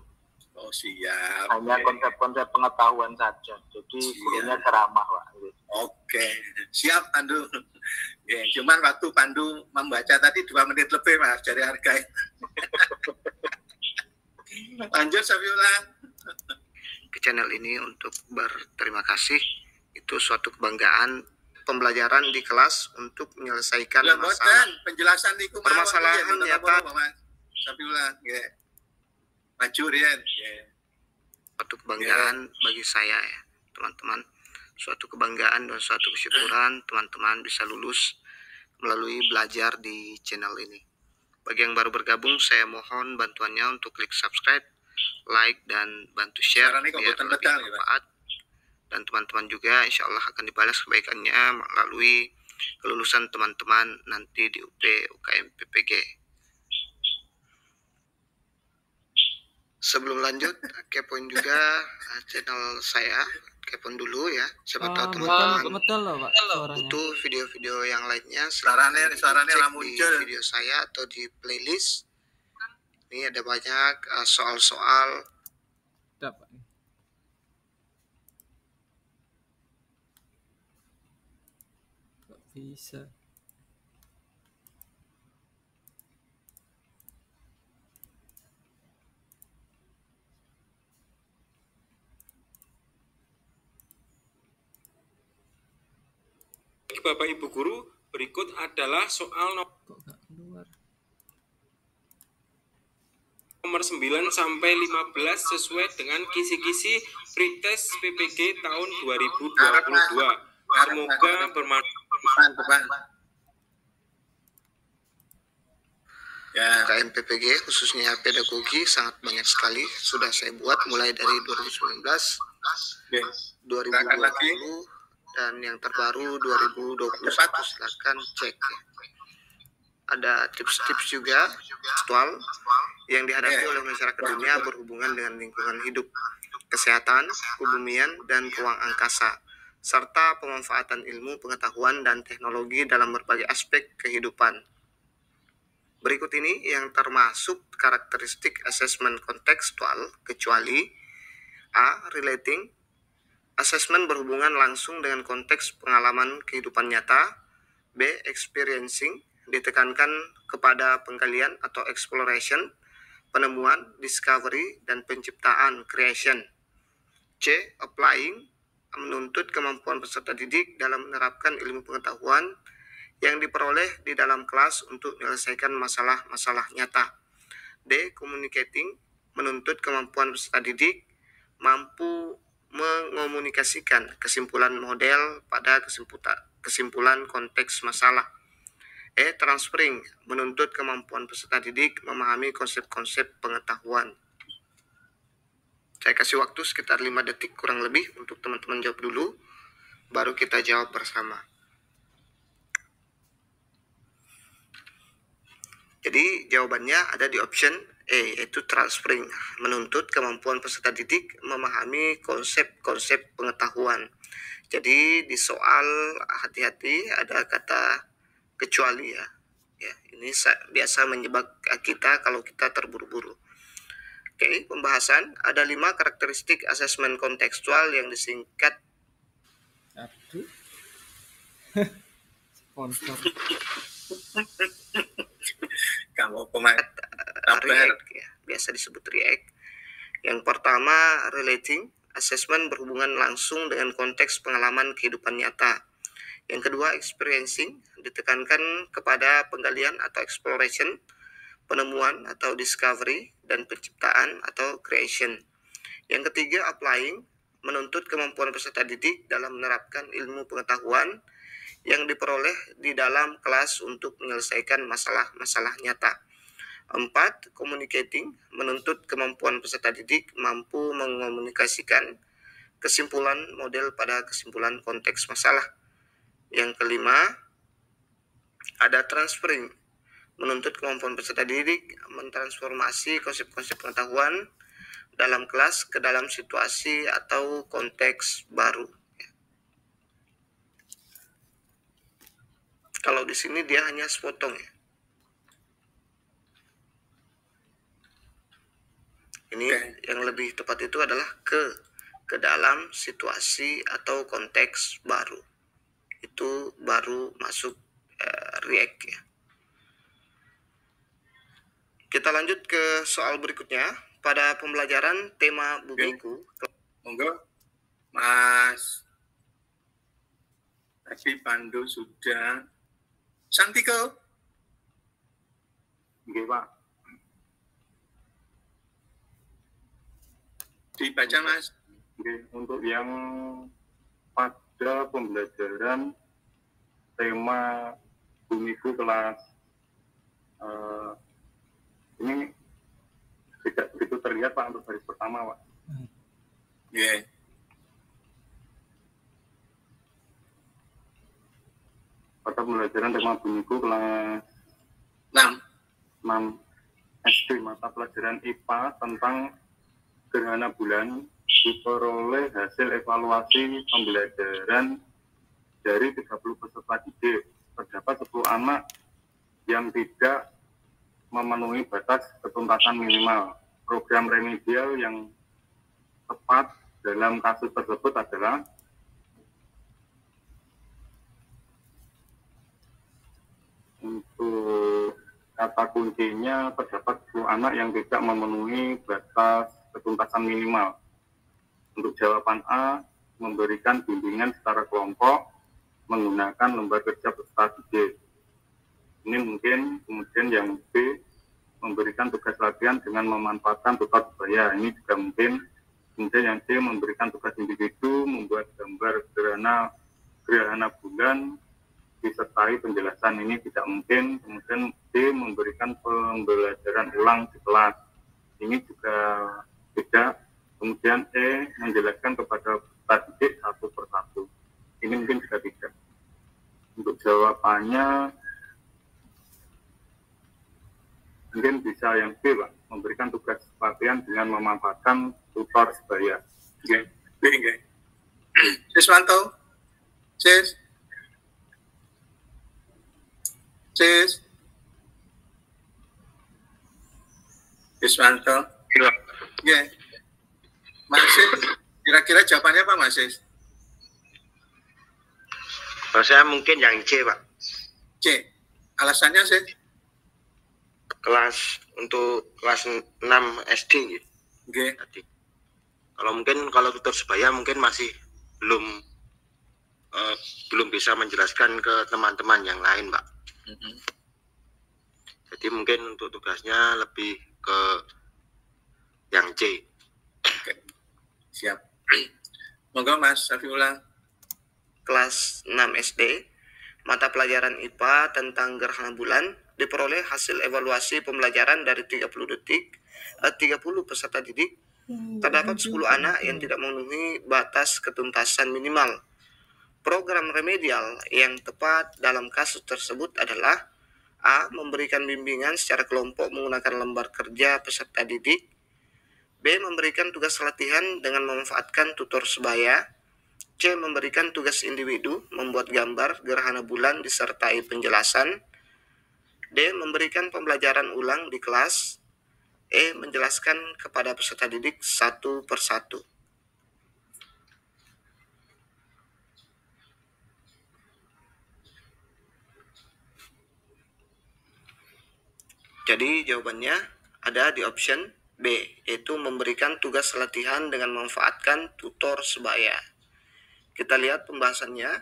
Speaker 1: Oh siap.
Speaker 9: Hanya konsep-konsep pengetahuan saja. Jadi gurunya ceramah Pak.
Speaker 1: Oke, siap Pandu. Cuman waktu Pandu membaca tadi 2 menit lebih Mas dari harga. Lanjut Safiullah.
Speaker 12: ke channel ini untuk berterima kasih. Itu suatu kebanggaan pembelajaran di kelas untuk menyelesaikan masalah
Speaker 1: penjelasan itu
Speaker 12: permasalahan nyata.
Speaker 1: Sabiullah, maju Rian.
Speaker 12: Suatu kebanggaan bagi saya ya, teman-teman. Suatu kebanggaan dan suatu kesyukuran teman-teman bisa lulus melalui belajar di channel ini. Bagi yang baru bergabung, saya mohon bantuannya untuk klik subscribe, like, dan bantu share biar lebih bermanfaat. Dan teman-teman juga insya Allah akan dibalas kebaikannya melalui kelulusan teman-teman nanti di UP UKM PPG. Sebelum lanjut, kepoin juga channel saya, kepoin dulu ya. Siapa tahu teman-teman butuh video-video yang lainnya. Suaranya di video saya atau di playlist. Ini ada banyak soal-soal.
Speaker 2: Bisa.
Speaker 3: Bapak Ibu Guru, berikut adalah soal nomor 9 sampai 15 sesuai dengan kisi-kisi pretest PPG tahun 2022. Semoga bermanfaat.
Speaker 12: UKM PPG khususnya pedagogi sangat banyak sekali sudah saya buat mulai dari 2019, 2020 dan yang terbaru 2021. Silakan cek ya. Ada tips-tips juga aktual yang dihadapi oleh masyarakat dunia berhubungan dengan lingkungan hidup, kesehatan, kebumian, dan ruang angkasa, serta pemanfaatan ilmu, pengetahuan, dan teknologi dalam berbagai aspek kehidupan. Berikut ini yang termasuk karakteristik asesmen kontekstual, kecuali A. Relating. Asesmen berhubungan langsung dengan konteks pengalaman kehidupan nyata. B. Experiencing. Ditekankan kepada penggalian atau exploration, penemuan, discovery, dan penciptaan, creation. C. Applying. Menuntut kemampuan peserta didik dalam menerapkan ilmu pengetahuan yang diperoleh di dalam kelas untuk menyelesaikan masalah-masalah nyata. D. Communicating. Menuntut kemampuan peserta didik mampu mengomunikasikan kesimpulan model pada kesimpulan konteks masalah. E. Transferring. Menuntut kemampuan peserta didik memahami konsep-konsep pengetahuan. Saya kasih waktu sekitar 5 detik kurang lebih untuk teman-teman jawab dulu, baru kita jawab bersama. Jadi jawabannya ada di option E, yaitu transferring, menuntut kemampuan peserta didik memahami konsep-konsep pengetahuan. Jadi di soal hati-hati ada kata kecuali ya. Ini biasa menyebab kita kalau kita terburu-buru. Oke, pembahasan ada 5 karakteristik asesmen kontekstual yang disingkat
Speaker 2: sponsor.
Speaker 1: Kamu pemain
Speaker 12: REACT ya, biasa disebut REACT. Yang pertama, relating, asesmen berhubungan langsung dengan konteks pengalaman kehidupan nyata. Yang kedua, experiencing, ditekankan kepada penggalian atau exploration, penemuan atau discovery, dan penciptaan atau creation. Yang ketiga, applying, menuntut kemampuan peserta didik dalam menerapkan ilmu pengetahuan yang diperoleh di dalam kelas untuk menyelesaikan masalah-masalah nyata. 4. Communicating, menuntut kemampuan peserta didik mampu mengomunikasikan kesimpulan model pada kesimpulan konteks masalah. Yang kelima, ada transferring, menuntut kemampuan peserta didik mentransformasi konsep-konsep pengetahuan dalam kelas ke dalam situasi atau konteks baru. Kalau di sini dia hanya sepotong ya. Ini yang lebih tepat itu adalah ke dalam situasi atau konteks baru. Itu baru masuk REACT ya. Kita lanjut ke soal berikutnya. Pada pembelajaran tema bumiku
Speaker 14: Monggo, Mas Tadi Pandu sudah. Santiko. Nggih, Pak. Dibaca, Mas.
Speaker 15: Oke, untuk yang pada pembelajaran tema Bumiku kelas ini tidak begitu terlihat, Pak, untuk baris pertama, Pak.
Speaker 14: Yeah.
Speaker 15: Pada pembelajaran tema Bumiku kelas 6 SD, mata pelajaran IPA tentang gerhana bulan diperoleh hasil evaluasi pembelajaran dari 30 peserta didik. Terdapat 10 anak yang tidak memenuhi batas ketuntasan minimal. Program remedial yang tepat dalam kasus tersebut adalah untuk kata kuncinya terdapat 10 anak yang tidak memenuhi batas ketuntasan minimal. Untuk jawaban A, memberikan bimbingan secara kelompok menggunakan lembar kerja peserta didik. Ini mungkin. Kemudian yang B, memberikan tugas latihan dengan memanfaatkan tutor sebaya. Ini juga mungkin. Kemudian yang C, memberikan tugas individu membuat gambar gerhana bulan disertai penjelasan. Ini tidak mungkin. Kemudian D, memberikan pembelajaran ulang di kelas. Ini juga tidak. Kemudian E, menjelaskan kepada peserta didik satu persatu. Ini mungkin juga tidak. Untuk jawabannya mungkin bisa yang B, Pak, memberikan tugas latihan dengan memanfaatkan tutor sebaya.
Speaker 14: Oke, oke. Siswanto, Sis. Siswanto. Ya. Mas Sis, kira-kira jawabannya apa, Mas Sis?
Speaker 12: Saya mungkin yang C, Pak.
Speaker 14: C. Alasannya, Sis?
Speaker 12: Untuk kelas 6 SD gitu.
Speaker 14: Oke.
Speaker 12: Kalau tutor sebaya mungkin masih belum bisa menjelaskan ke teman-teman yang lain, Pak. Jadi mungkin untuk tugasnya lebih ke yang C.
Speaker 14: Oke. Siap. Monggo Mas Safiullah.
Speaker 12: Kelas 6 SD, mata pelajaran IPA tentang gerhana bulan diperoleh hasil evaluasi pembelajaran dari 30 peserta didik. Terdapat 10 anak yang tidak memenuhi batas ketuntasan minimal. Program remedial yang tepat dalam kasus tersebut adalah A, memberikan bimbingan secara kelompok menggunakan lembar kerja peserta didik. B, memberikan tugas latihan dengan memanfaatkan tutor sebaya. C, memberikan tugas individu membuat gambar gerhana bulan disertai penjelasan. D, memberikan pembelajaran ulang di kelas. E, menjelaskan kepada peserta didik satu persatu. Jadi jawabannya ada di option B, yaitu memberikan tugas latihan dengan memanfaatkan tutor sebaya. Kita lihat pembahasannya.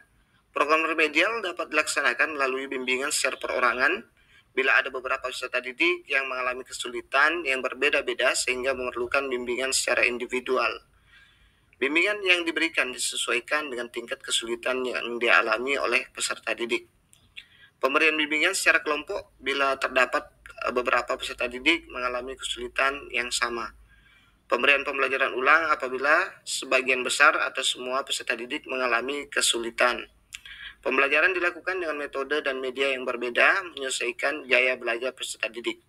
Speaker 12: Program remedial dapat dilaksanakan melalui bimbingan secara perorangan bila ada beberapa peserta didik yang mengalami kesulitan yang berbeda-beda sehingga memerlukan bimbingan secara individual. Bimbingan yang diberikan disesuaikan dengan tingkat kesulitan yang dialami oleh peserta didik. Pemberian bimbingan secara kelompok bila terdapat beberapa peserta didik mengalami kesulitan yang sama. Pemberian pembelajaran ulang apabila sebagian besar atau semua peserta didik mengalami kesulitan. Pembelajaran dilakukan dengan metode dan media yang berbeda, menyesuaikan gaya belajar peserta didik.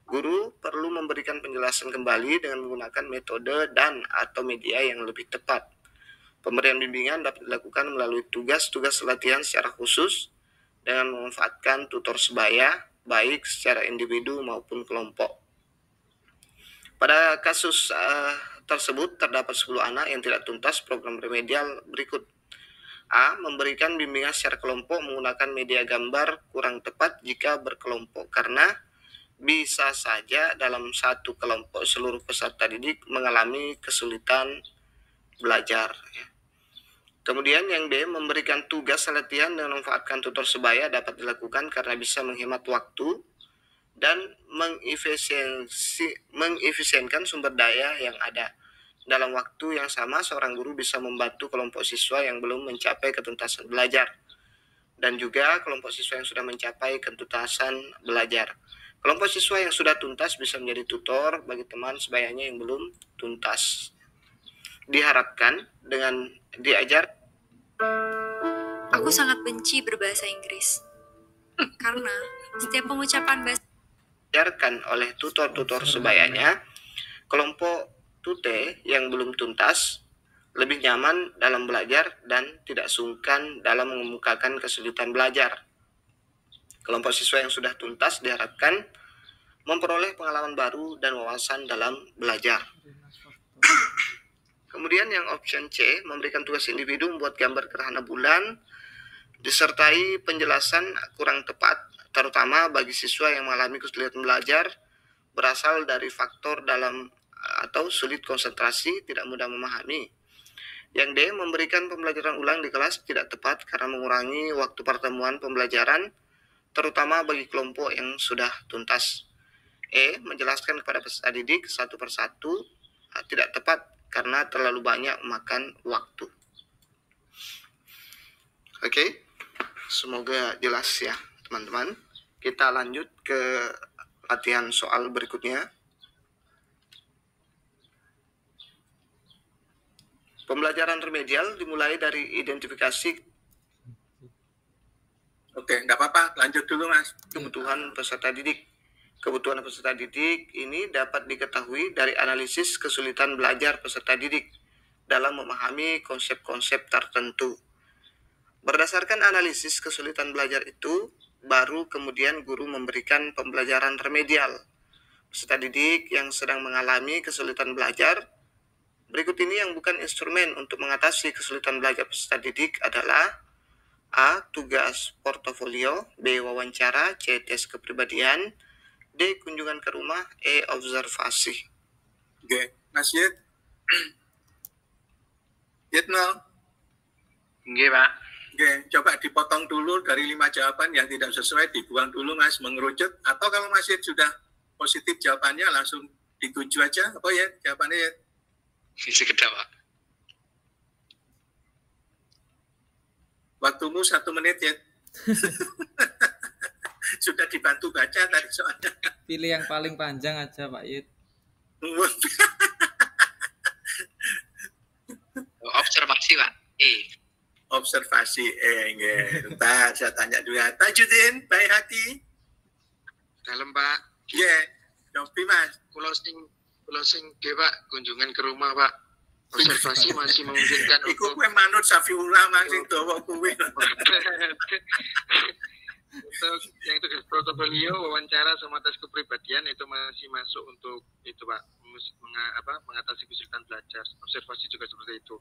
Speaker 12: Guru perlu memberikan penjelasan kembali dengan menggunakan metode dan atau media yang lebih tepat. Pemberian bimbingan dapat dilakukan melalui tugas-tugas latihan secara khusus dengan memanfaatkan tutor sebaya, baik secara individu maupun kelompok. Pada kasus tersebut terdapat 10 anak yang tidak tuntas program remedial berikut. A, memberikan bimbingan secara kelompok menggunakan media gambar kurang tepat jika berkelompok karena bisa saja dalam satu kelompok seluruh peserta didik mengalami kesulitan belajar. Ya. Kemudian yang B, memberikan tugas latihan dengan memanfaatkan tutor sebaya dapat dilakukan karena bisa menghemat waktu dan mengefisienkan sumber daya yang ada. Dalam waktu yang sama, seorang guru bisa membantu kelompok siswa yang belum mencapai ketuntasan belajar dan juga kelompok siswa yang sudah mencapai ketuntasan belajar. Kelompok siswa yang sudah tuntas bisa menjadi tutor bagi teman sebayanya yang belum tuntas. Diharapkan dengan diajar.
Speaker 16: Aku sangat benci berbahasa Inggris karena setiap pengucapan bahasa
Speaker 12: diajarkan oleh tutor-tutor sebayanya, kelompok tute yang belum tuntas lebih nyaman dalam belajar dan tidak sungkan dalam mengemukakan kesulitan belajar. Kelompok siswa yang sudah tuntas diharapkan memperoleh pengalaman baru dan wawasan dalam belajar. Kemudian yang option C, memberikan tugas individu membuat gambar gerhana bulan disertai penjelasan kurang tepat, terutama bagi siswa yang mengalami kesulitan belajar berasal dari faktor dalam atau sulit konsentrasi, tidak mudah memahami. Yang D, memberikan pembelajaran ulang di kelas tidak tepat karena mengurangi waktu pertemuan pembelajaran, terutama bagi kelompok yang sudah tuntas. E, menjelaskan kepada peserta didik satu persatu tidak tepat karena terlalu banyak makan waktu. Oke, semoga jelas ya teman-teman. Kita lanjut ke latihan soal berikutnya. Pembelajaran remedial dimulai dari identifikasi.
Speaker 14: Oke, enggak apa-apa, lanjut dulu Mas.
Speaker 12: Kebutuhan peserta didik. Kebutuhan peserta didik ini dapat diketahui dari analisis kesulitan belajar peserta didik dalam memahami konsep-konsep tertentu. Berdasarkan analisis kesulitan belajar itu, baru kemudian guru memberikan pembelajaran remedial. Peserta didik yang sedang mengalami kesulitan belajar, berikut ini yang bukan instrumen untuk mengatasi kesulitan belajar peserta didik adalah A. Tugas portofolio, B. Wawancara, C. Tes kepribadian, D. Kunjungan ke rumah, E. Observasi.
Speaker 14: Oke, Mas Yed. Yedno.
Speaker 11: Oke, Pak.
Speaker 14: Oke, coba dipotong dulu dari 5 jawaban yang tidak sesuai, dibuang dulu Mas, mengerucut. Atau kalau Mas Yed sudah positif jawabannya, langsung dituju aja. Apa ya jawabannya, Yed?
Speaker 9: Sekedar, Pak.
Speaker 14: Waktumu 1 menit, Yed. Sudah dibantu baca tadi soalnya.
Speaker 2: Pilih yang paling panjang aja Pak Yud.
Speaker 9: Observasi Pak.
Speaker 14: Observasi. Bentar, saya tanya dulu. Tajudin, baik hati.
Speaker 9: Dalam Pak.
Speaker 14: Iya, Nopi Mas.
Speaker 9: Pulau sing Pak, kunjungan ke rumah Pak. Observasi masih memungkinkan.
Speaker 14: Iku kue manut Safiullah Mas sing dawa kuwi.
Speaker 9: Untuk yang tugas portofolio, wawancara sama tes kepribadian itu masih masuk untuk itu Pak, mengatasi kesulitan belajar. Observasi juga seperti itu.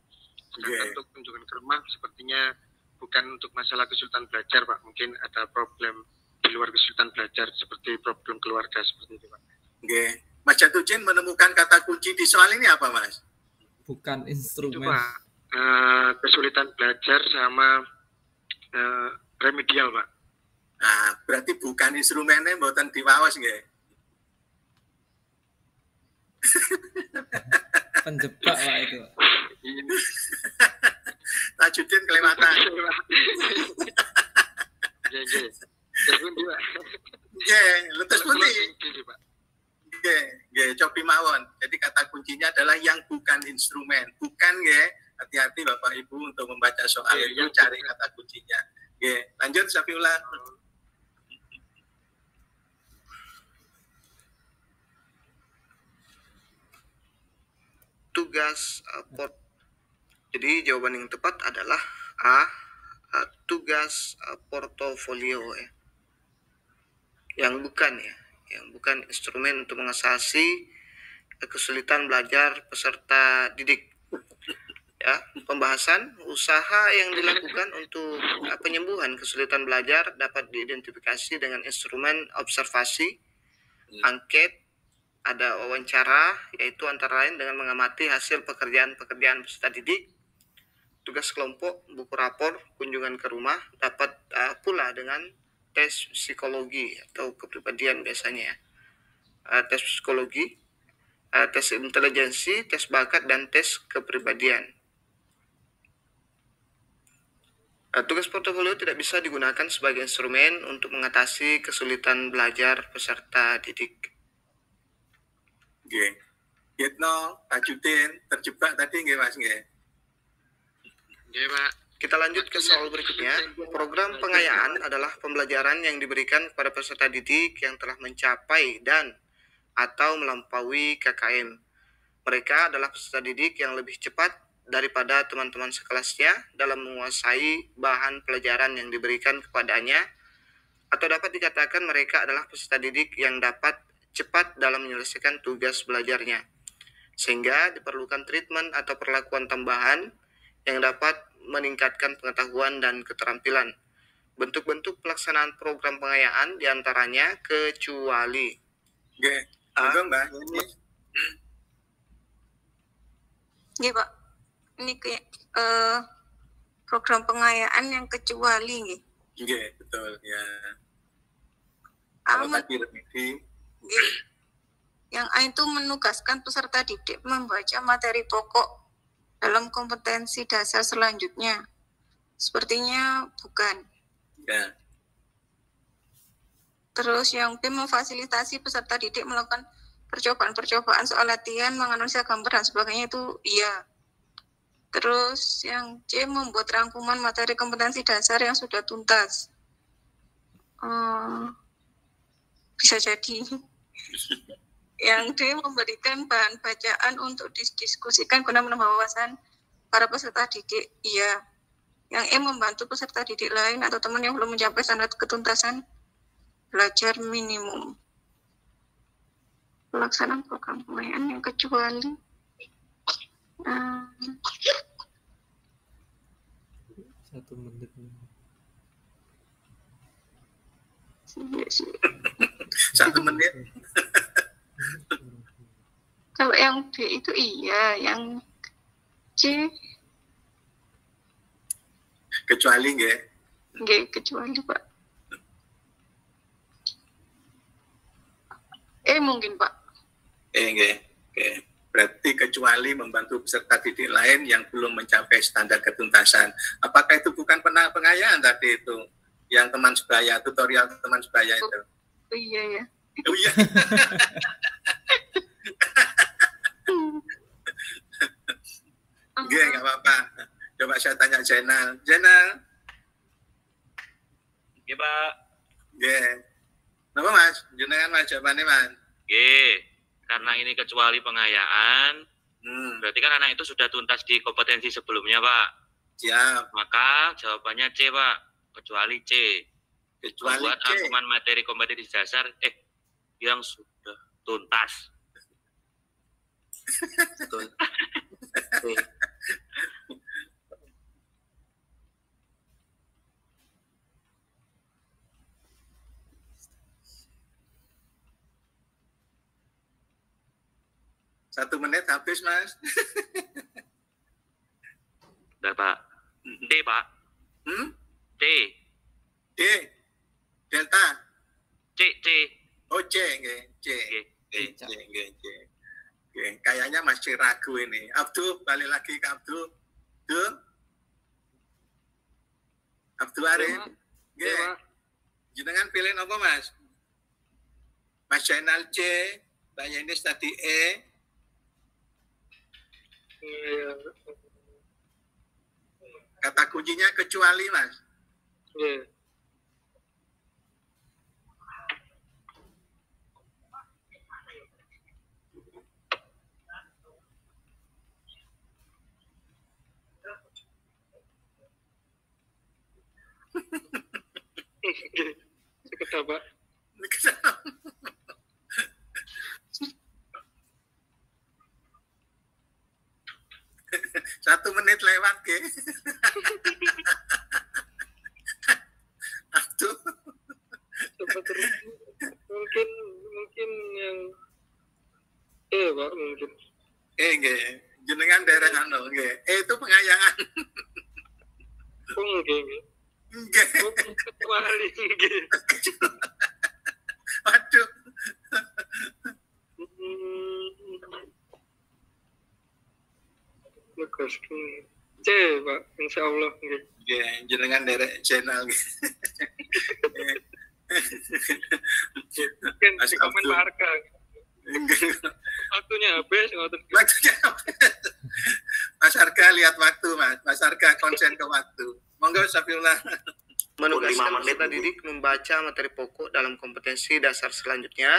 Speaker 9: Sedangkan untuk kunjungan ke rumah sepertinya bukan untuk masalah kesulitan belajar Pak, mungkin ada problem di luar kesulitan belajar seperti problem keluarga seperti itu Pak.
Speaker 14: Oke, Mas Jatujen menemukan kata kunci di soal ini apa Mas?
Speaker 2: Bukan instrumen.
Speaker 9: Itu Pak, kesulitan belajar sama remedial Pak.
Speaker 14: Nah, berarti bukan instrumennya mboten diwawas nggih.
Speaker 2: Penjebak Pak itu.
Speaker 14: Tajudin kelewatan.
Speaker 9: Nggih.
Speaker 14: Nggih, letes pundi? Nggih, cobi mawon. Jadi kata kuncinya adalah yang bukan instrumen. Bukan nggih. Hati-hati Bapak Ibu untuk membaca soal itu cari kata kuncinya. Nggih, lanjut Safiullah.
Speaker 12: Tugas jadi jawaban yang tepat adalah A. Tugas portofolio ya. Yang bukan instrumen untuk mengatasi kesulitan belajar peserta didik. Ya, pembahasan usaha yang dilakukan untuk penyembuhan kesulitan belajar dapat diidentifikasi dengan instrumen observasi, angket, ada wawancara, yaitu antara lain dengan mengamati hasil pekerjaan-pekerjaan peserta didik, tugas kelompok, buku rapor, kunjungan ke rumah, dapat pula dengan tes psikologi atau kepribadian biasanya. Tes psikologi, tes intelijensi, tes bakat, dan tes kepribadian. Tugas portofolio tidak bisa digunakan sebagai instrumen untuk mengatasi kesulitan belajar peserta didik.
Speaker 14: Nggih. Yitno, Tajudin terjebak tadi nggih Mas nggih.
Speaker 9: Nggih, Pak.
Speaker 12: Kita lanjut ke soal berikutnya. Program pengayaan adalah pembelajaran yang diberikan kepada peserta didik yang telah mencapai dan atau melampaui KKM. Mereka adalah peserta didik yang lebih cepat daripada teman-teman sekelasnya dalam menguasai bahan pelajaran yang diberikan kepadanya, atau dapat dikatakan mereka adalah peserta didik yang dapat cepat dalam menyelesaikan tugas belajarnya, sehingga diperlukan treatment atau perlakuan tambahan yang dapat meningkatkan pengetahuan dan keterampilan. Bentuk-bentuk pelaksanaan program pengayaan diantaranya kecuali.
Speaker 14: Nggih, Mbak.
Speaker 10: Nggih, Pak. Ini kayak program pengayaan yang kecuali nggih.
Speaker 14: Nggih, betul ya.
Speaker 10: Yang A itu menugaskan peserta didik membaca materi pokok dalam kompetensi dasar selanjutnya. Sepertinya bukan.
Speaker 14: Ya.
Speaker 10: Terus yang B memfasilitasi peserta didik melakukan percobaan-percobaan soal latihan, menganalisa gambar dan sebagainya, itu iya. Terus yang C membuat rangkuman materi kompetensi dasar yang sudah tuntas. Bisa jadi. Yang D memberikan bahan bacaan untuk didiskusikan guna menambah wawasan para peserta didik. Iya. Yang E membantu peserta didik lain atau teman yang belum mencapai standar ketuntasan belajar minimum. Pelaksanaan program pengayaan yang kecuali
Speaker 2: Satu menit.
Speaker 14: Satu menit.
Speaker 10: Kalau yang B itu iya, yang C
Speaker 14: kecuali nggih.
Speaker 10: Nggih, kecuali Pak. Mungkin Pak.
Speaker 14: Nggih. Oke. Berarti kecuali membantu peserta didik lain yang belum mencapai standar ketuntasan. Apakah itu bukan pengayaan tadi itu? Yang teman sebaya, tutorial teman sebaya itu?
Speaker 10: Oh iya ya.
Speaker 14: Oh iya. Nggih, nggak apa-apa. Coba saya tanya Jenal. Jenal.
Speaker 17: Nggih, Pak.
Speaker 14: Nggih. Napa Mas? Jenengan Mas jawabannya Mas?
Speaker 17: Nggih. Karena ini kecuali pengayaan, berarti kan anak itu sudah tuntas di kompetensi sebelumnya, Pak.
Speaker 14: Siap.
Speaker 17: Maka jawabannya C, Pak. Kecuali C.
Speaker 14: Kecuali
Speaker 17: membuat rangkuman materi kompetensi dasar yang sudah tuntas.
Speaker 12: Betul.
Speaker 14: Satu menit habis, Mas.
Speaker 17: Udah, Pak. D, Pak. D.
Speaker 14: D. Delta.
Speaker 17: C.
Speaker 14: Oh, C, nggih. C. Kayaknya masih ragu ini. Abdul, balik lagi ke Abdul. Abdul Arif. Nggih. Jenengan pilih apa, Mas? Mas Jainal C, Mbak Yenis tadi E. Kata kuncinya kecuali, Mas.
Speaker 9: Kenapa?
Speaker 14: Satu menit lewat, ke.
Speaker 9: Mungkin yang
Speaker 18: Pak mungkin.
Speaker 14: Nggih. Jenengan dereng anu nggih. Itu pengayaan.
Speaker 18: Oh nggih.
Speaker 14: Nggih.
Speaker 18: Oh kecuali nggih.
Speaker 14: Waduh.
Speaker 18: Bagus. C Pak, insyaallah nggih.
Speaker 14: Nggih, jenengan derek channel nggih.
Speaker 18: Mungkin di komen marka. Waktunya habis ngoten.
Speaker 14: Waktunya habis. Mas Arga lihat waktu, Mas. Mas Arga konsen ke waktu. Monggo Safirullah.
Speaker 12: Menugaskan peserta didik membaca materi pokok dalam kompetensi dasar selanjutnya.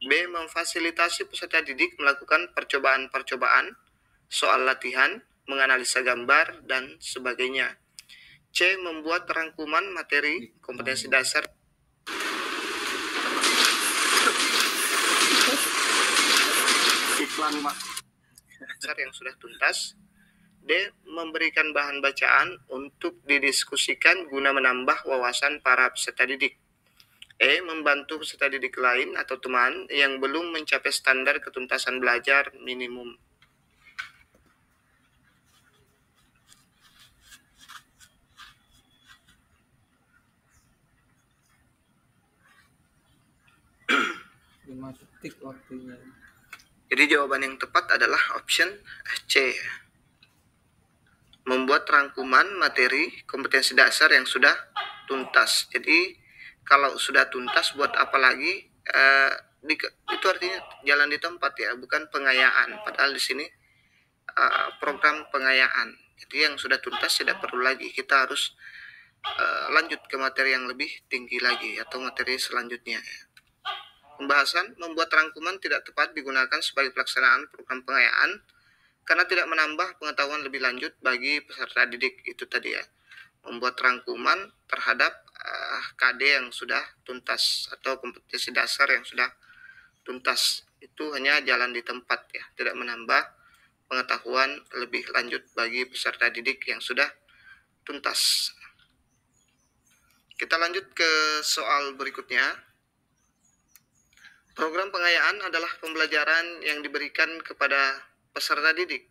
Speaker 12: B. Memfasilitasi peserta didik melakukan percobaan-percobaan, soal latihan, menganalisa gambar, dan sebagainya. C. Membuat rangkuman materi kompetensi dasar
Speaker 15: iklan Pak.
Speaker 12: Dasar yang sudah tuntas. D. Memberikan bahan bacaan untuk didiskusikan guna menambah wawasan para peserta didik. E. Membantu peserta didik lain atau teman yang belum mencapai standar ketuntasan belajar minimum.
Speaker 2: Waktunya.
Speaker 12: Jadi jawaban yang tepat adalah option C. Membuat rangkuman materi kompetensi dasar yang sudah tuntas. Jadi kalau sudah tuntas buat apa lagi? Itu artinya jalan di tempat ya, bukan pengayaan. Padahal di sini program pengayaan. Jadi yang sudah tuntas tidak perlu lagi. Kita harus lanjut ke materi yang lebih tinggi lagi atau materi selanjutnya. Pembahasan membuat rangkuman tidak tepat digunakan sebagai pelaksanaan program pengayaan karena tidak menambah pengetahuan lebih lanjut bagi peserta didik. Itu tadi ya, membuat rangkuman terhadap KD yang sudah tuntas atau kompetensi dasar yang sudah tuntas. Itu hanya jalan di tempat ya, tidak menambah pengetahuan lebih lanjut bagi peserta didik yang sudah tuntas. Kita lanjut ke soal berikutnya. Program pengayaan adalah pembelajaran yang diberikan kepada peserta didik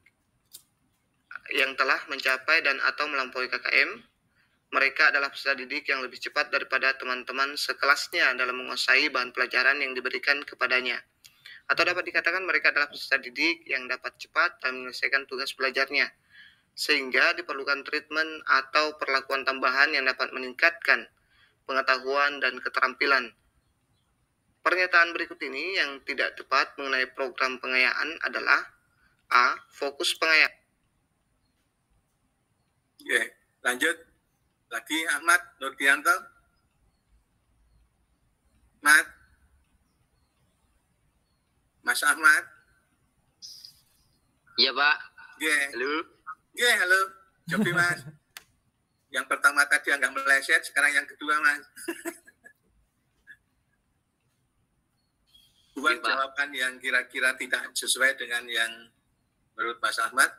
Speaker 12: yang telah mencapai dan atau melampaui KKM. Mereka adalah peserta didik yang lebih cepat daripada teman-teman sekelasnya dalam menguasai bahan pelajaran yang diberikan kepadanya. Atau dapat dikatakan mereka adalah peserta didik yang dapat cepat dalam menyelesaikan tugas belajarnya. Sehingga diperlukan treatment atau perlakuan tambahan yang dapat meningkatkan pengetahuan dan keterampilan. Pernyataan berikut ini yang tidak tepat mengenai program pengayaan adalah A. Fokus pengayaan.
Speaker 14: Oke, lanjut. Lagi Ahmad Nurdianto. Mas Ahmad.
Speaker 6: Iya Pak.
Speaker 14: Halo. Halo. Cobi Mas. Yang pertama tadi agak meleset, sekarang yang kedua Mas. Buat jawaban yang kira-kira tidak sesuai dengan yang menurut Mas Ahmad,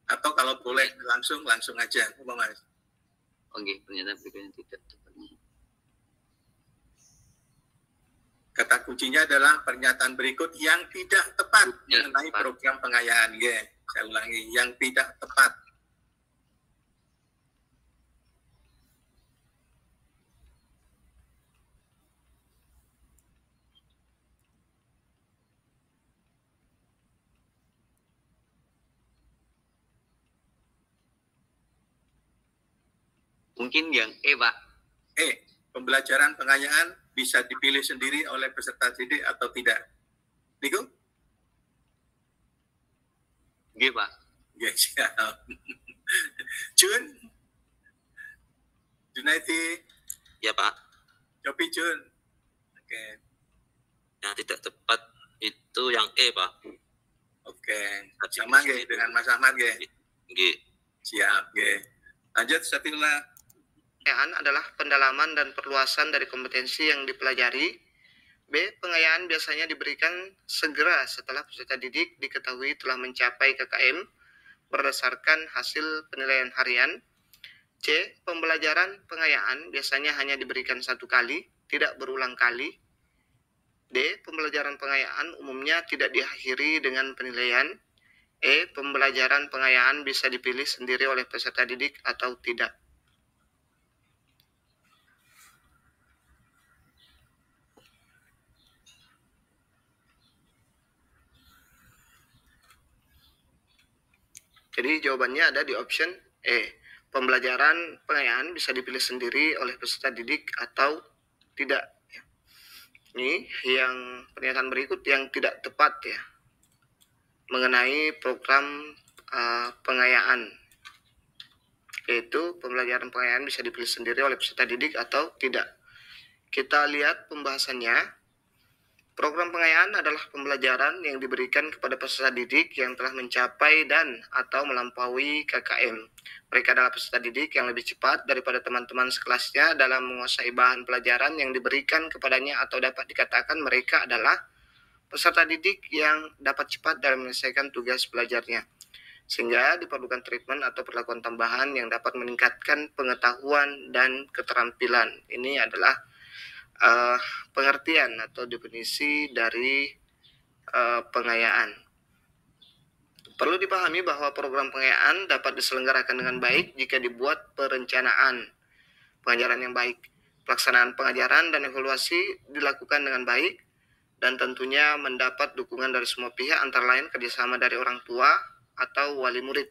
Speaker 14: atau kalau boleh langsung aja, Mas.
Speaker 6: Oke, pernyataan berikutnya tidak tepat.
Speaker 14: Kata kuncinya adalah pernyataan berikut yang tidak tepat mengenai program pengayaan. Saya ulangi, yang tidak tepat.
Speaker 6: Mungkin yang E, Pak.
Speaker 14: Pembelajaran pengayaan bisa dipilih sendiri oleh peserta didik atau tidak? Niku?
Speaker 6: Nggih, Pak.
Speaker 14: Nggih, siap. Jun? Junaidi?
Speaker 6: Ya, Pak.
Speaker 14: Cobi, Jun. Oke.
Speaker 6: Yang tidak tepat itu yang E, Pak.
Speaker 14: Oke. Sama nggih dengan Mas Ahmad nggih?
Speaker 6: Nggih.
Speaker 14: Siap, nggih. Lanjut, Safirullah.
Speaker 12: Pengayaan adalah pendalaman dan perluasan dari kompetensi yang dipelajari. B. Pengayaan biasanya diberikan segera setelah peserta didik diketahui telah mencapai KKM berdasarkan hasil penilaian harian. C. Pembelajaran pengayaan biasanya hanya diberikan satu kali, tidak berulang kali. D. Pembelajaran pengayaan umumnya tidak diakhiri dengan penilaian. E. Pembelajaran pengayaan bisa dipilih sendiri oleh peserta didik atau tidak. Jadi jawabannya ada di option E. Pembelajaran pengayaan bisa dipilih sendiri oleh peserta didik atau tidak. Ini yang pernyataan berikut yang tidak tepat ya mengenai program pengayaan, yaitu pembelajaran pengayaan bisa dipilih sendiri oleh peserta didik atau tidak. Kita lihat pembahasannya. Program pengayaan adalah pembelajaran yang diberikan kepada peserta didik yang telah mencapai dan atau melampaui KKM. Mereka adalah peserta didik yang lebih cepat daripada teman-teman sekelasnya dalam menguasai bahan pelajaran yang diberikan kepadanya, atau dapat dikatakan mereka adalah peserta didik yang dapat cepat dalam menyelesaikan tugas belajarnya. Sehingga diperlukan treatment atau perlakuan tambahan yang dapat meningkatkan pengetahuan dan keterampilan. Ini adalah pengertian atau definisi dari pengayaan. Perlu dipahami bahwa program pengayaan dapat diselenggarakan dengan baik jika dibuat perencanaan pengajaran yang baik. Pelaksanaan pengajaran dan evaluasi dilakukan dengan baik dan tentunya mendapat dukungan dari semua pihak, antara lain kerjasama dari orang tua atau wali murid.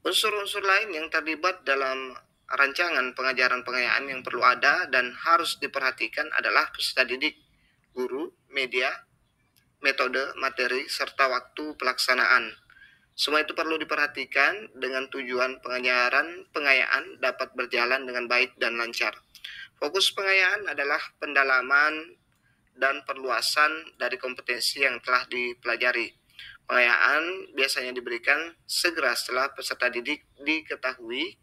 Speaker 12: Unsur-unsur lain yang terlibat dalam rancangan pengajaran pengayaan yang perlu ada dan harus diperhatikan adalah peserta didik, guru, media, metode, materi, serta waktu pelaksanaan. Semua itu perlu diperhatikan dengan tujuan pengayaan dapat berjalan dengan baik dan lancar. Fokus pengayaan adalah pendalaman dan perluasan dari kompetensi yang telah dipelajari. Pengayaan biasanya diberikan segera setelah peserta didik diketahui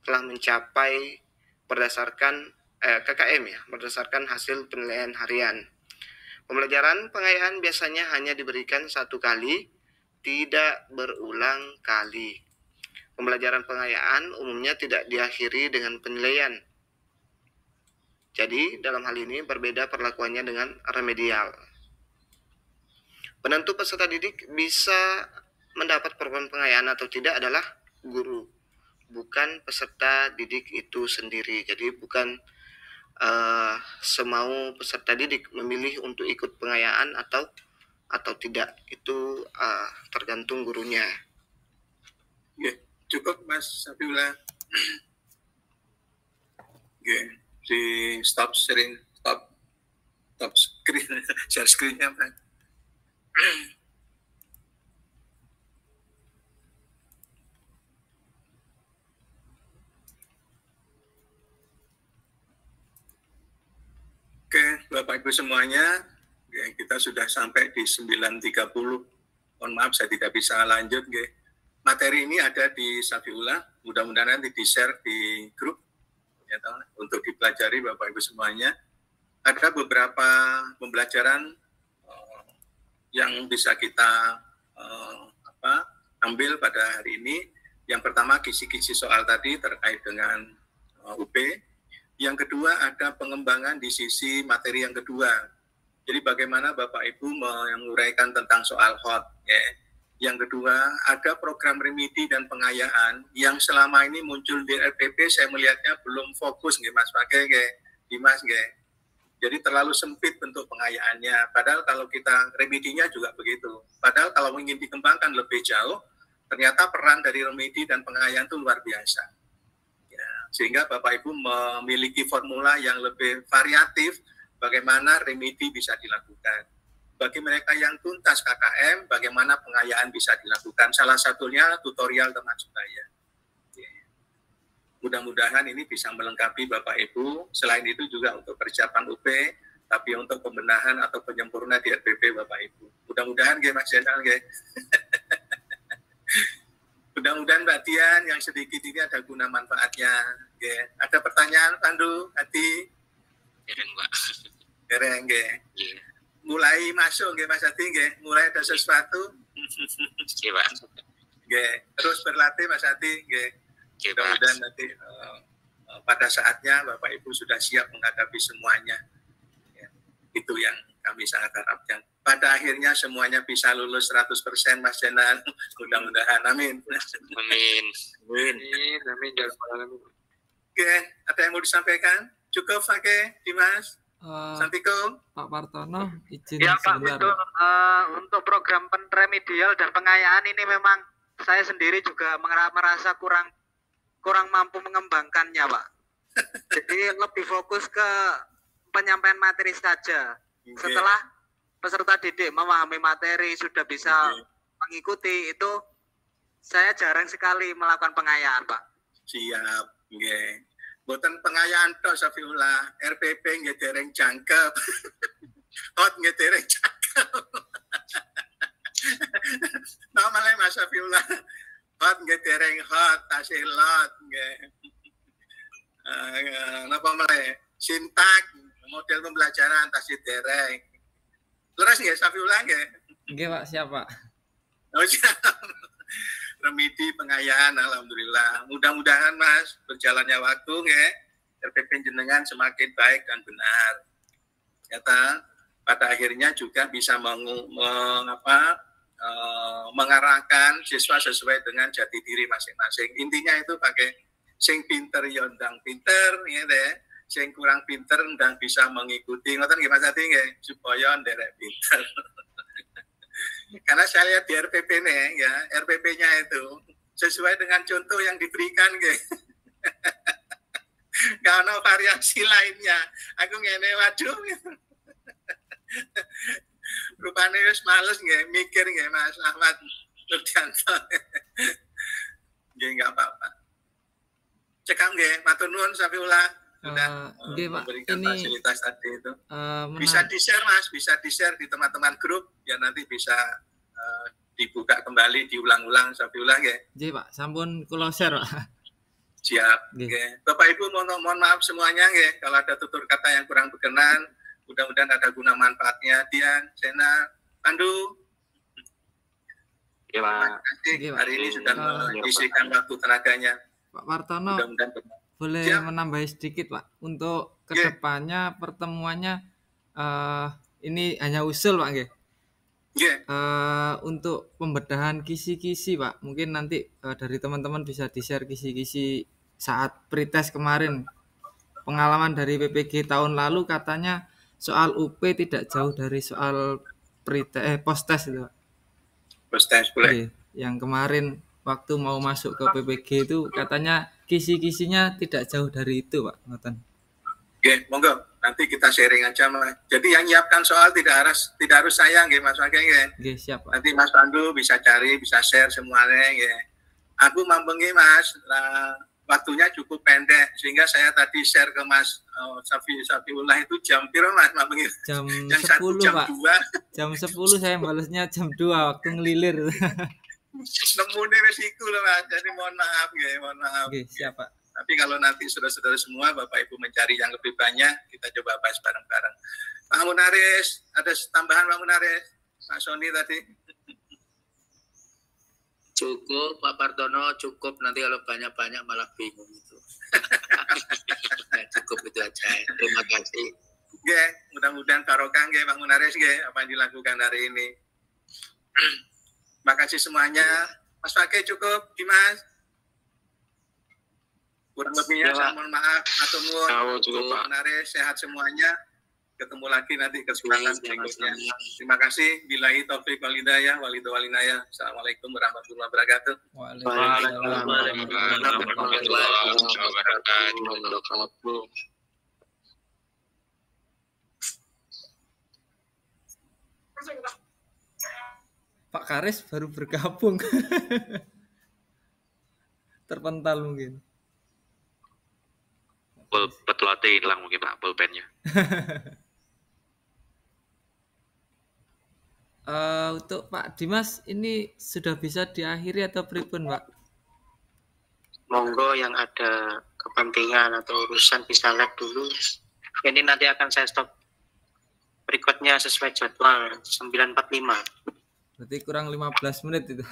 Speaker 12: telah mencapai berdasarkan KKM ya, berdasarkan hasil penilaian harian. Pembelajaran pengayaan biasanya hanya diberikan satu kali, tidak berulang kali. Pembelajaran pengayaan umumnya tidak diakhiri dengan penilaian. Jadi dalam hal ini berbeda perlakuannya dengan remedial. Penentu peserta didik bisa mendapat program pengayaan atau tidak adalah guru, bukan peserta didik itu sendiri. Jadi bukan semau peserta didik memilih untuk ikut pengayaan atau tidak. Itu tergantung gurunya.
Speaker 14: Ya, cukup Mas Safiullah. Oke, di stop screen, stop screen, share screen-nya Pak. Oke, Bapak Ibu semuanya, ya, kita sudah sampai di 9.30. Mohon maaf saya tidak bisa lanjut. Ya. Materi ini ada di Safiullah, mudah-mudahan nanti di-share di grup ya, untuk dipelajari Bapak Ibu semuanya. Ada beberapa pembelajaran yang bisa kita ambil pada hari ini. Yang pertama kisi-kisi soal tadi terkait dengan UP. Yang kedua ada pengembangan di sisi materi yang kedua. Jadi bagaimana Bapak Ibu menguraikan tentang soal HOT. Ya. Yang kedua ada program remedi dan pengayaan yang selama ini muncul di RPP, saya melihatnya belum fokus nggih Mas Pakai nggih, Dimas nggih. Jadi terlalu sempit bentuk pengayaannya. Padahal kalau kita remedinya juga begitu. Padahal kalau ingin dikembangkan lebih jauh, ternyata peran dari remedi dan pengayaan itu luar biasa. Sehingga Bapak Ibu memiliki formula yang lebih variatif bagaimana remedi bisa dilakukan. Bagi mereka yang tuntas KKM, bagaimana pengayaan bisa dilakukan. Salah satunya tutorial teman sebaya. Mudah-mudahan ini bisa melengkapi Bapak Ibu. Selain itu juga untuk persiapan UP, tapi untuk pembenahan atau penyempurna di RPP Bapak Ibu. Mudah-mudahan Mas Jenal mudah-mudahan Mbak Dian yang sedikit ini ada guna manfaatnya. Ada pertanyaan, Pandu, Hati?
Speaker 7: Dereng, Pak.
Speaker 14: Dereng, mulai masuk, Mas Hati, mulai ada sesuatu.
Speaker 7: Oke, Pak.
Speaker 14: Terus berlatih, Mas Hati. Mudah-mudahan nanti pada saatnya Bapak Ibu sudah siap menghadapi semuanya. Itu yang kami sangat harapkan. Pada akhirnya semuanya bisa lulus 100% Mas Jenan. Mudah-mudahan. Amin.
Speaker 9: Amin.
Speaker 14: Amin. Oke, ada yang mau disampaikan? Cukup, Oke, Dimas? Santikum?
Speaker 2: Pak Partono, izin
Speaker 11: ya Pak,
Speaker 2: sebentar.
Speaker 11: untuk program remedial dan pengayaan ini memang saya sendiri juga merasa kurang mampu mengembangkannya, Pak. Jadi lebih fokus ke penyampaian materi saja. Setelah peserta didik memahami materi, sudah bisa mengikuti, itu saya jarang sekali melakukan pengayaan, Pak.
Speaker 14: Siap, nggih. Boten pengayaan tok Safiullah, RPP nggih dereng jangkep. Hot nggih dereng jangkep. Namanya Mas Safiullah. Hot nggih dereng hot, tasih lot nggih. Napa meneh? Sintak, model pembelajaran tasih dereng. Leres nggih Safiullah nggih?
Speaker 2: Nggih, Pak, siap, Pak.
Speaker 14: Oh, siap. Remedi pengayaan, alhamdulillah. Mudah-mudahan Mas berjalannya waktu nggih, RPP jenengan semakin baik dan benar. Ternyata pada akhirnya juga bisa mengarahkan siswa sesuai dengan jati diri masing-masing. Intinya itu pakai sing pinter ya ndang pinter ya deh. Sing kurang pinter ndang bisa mengikuti. Ngoten nggih Mas Adi nggih, supaya nderek pinter. Karena saya lihat di RPP-nya ya, RPP-nya itu sesuai dengan contoh yang diberikan gitu. Gak ada variasi lainnya. Aku ngene waduh. Rupanya wis males nggih mikir nggih Mas Ahmad Nurdianto. Nggih enggak apa-apa. Cekam nggih, matur nuwun Safiullah. Sudah memberikan fasilitas tadi itu. Bisa di-share Mas, bisa di-share di teman-teman grup, ya nanti bisa dibuka kembali, diulang-ulang Safiullah nggih.
Speaker 2: Nggih, Pak, sampun kula share, Pak.
Speaker 14: Siap. Nggih. Bapak Ibu mohon maaf semuanya nggih kalau ada tutur kata yang kurang berkenan. Mudah-mudahan ada guna manfaatnya. Dian, Sena, Pandu.
Speaker 9: Iya, Pak.
Speaker 14: Hari ini sudah mengisikan waktu tenaganya.
Speaker 2: Pak Partono, boleh menambahi sedikit, Pak, untuk kedepannya pertemuannya ini hanya usul, Pak, nggih. Untuk pembedahan kisi-kisi, Pak, mungkin nanti dari teman-teman bisa di-share kisi-kisi saat pretest kemarin. Pengalaman dari PPG tahun lalu katanya soal UP tidak jauh dari soal post-test itu, Pak.
Speaker 14: Post-test boleh.
Speaker 2: Yang kemarin waktu mau masuk ke PPG itu katanya kisi-kisinya tidak jauh dari itu, Pak. Ngoten.
Speaker 14: Oke, monggo. Nanti kita sharing aja, Mas. Jadi yang nyiapkan soal tidak harus saya, nggih Mas Wage nggih.
Speaker 2: Nggih, siap, Pak.
Speaker 14: Nanti Mas Pandu bisa cari, bisa share semuanya nggih. Aku mambengi Mas, waktunya cukup pendek sehingga saya tadi share ke Mas Safiullah itu jam piro Mas mambengi?
Speaker 2: Jam
Speaker 14: 10,
Speaker 2: 10, Pak. Jam 10 saya balasnya jam 2 waktu ngelilir.
Speaker 14: Nemune wis iku lho Mas. Jadi mohon maaf nggih, mohon maaf.
Speaker 2: Oke, siap, Pak.
Speaker 14: Tapi kalau nanti saudara-saudara semua, Bapak Ibu mencari yang lebih banyak, kita coba bahas bareng-bareng. Pak Munaris, ada tambahan Pak Munaris? Pak Sony tadi?
Speaker 19: Cukup, Pak Partono, cukup. Nanti kalau banyak-banyak malah bingung itu. Cukup itu aja. Terima kasih.
Speaker 14: Oke, mudah-mudahan barokah nggih Pak Munaris nggih apa yang dilakukan hari ini. Terima kasih semuanya. Mas Fakih cukup, Dimas? Kurang lebihnya saya mohon maaf, matur nuwun. Pak Munaris, sehat semuanya. Ketemu lagi nanti kesempatan berikutnya. Terima kasih. Billahi taufiq wal hidayah, walidayah. Assalamualaikum warahmatullahi wabarakatuh.
Speaker 9: Waalaikumsalam warahmatullahi wabarakatuh.
Speaker 2: Pak Karis baru bergabung. Terpental mungkin.
Speaker 9: Petlate hilang mungkin Pak, pulpennya.
Speaker 2: Untuk Pak Dimas ini sudah bisa diakhiri atau pripun, Pak?
Speaker 12: Monggo yang ada kepentingan atau urusan bisa live dulu. Ini nanti akan saya stop recordnya sesuai jadwal 9.45.
Speaker 2: Berarti kurang 15 menit itu.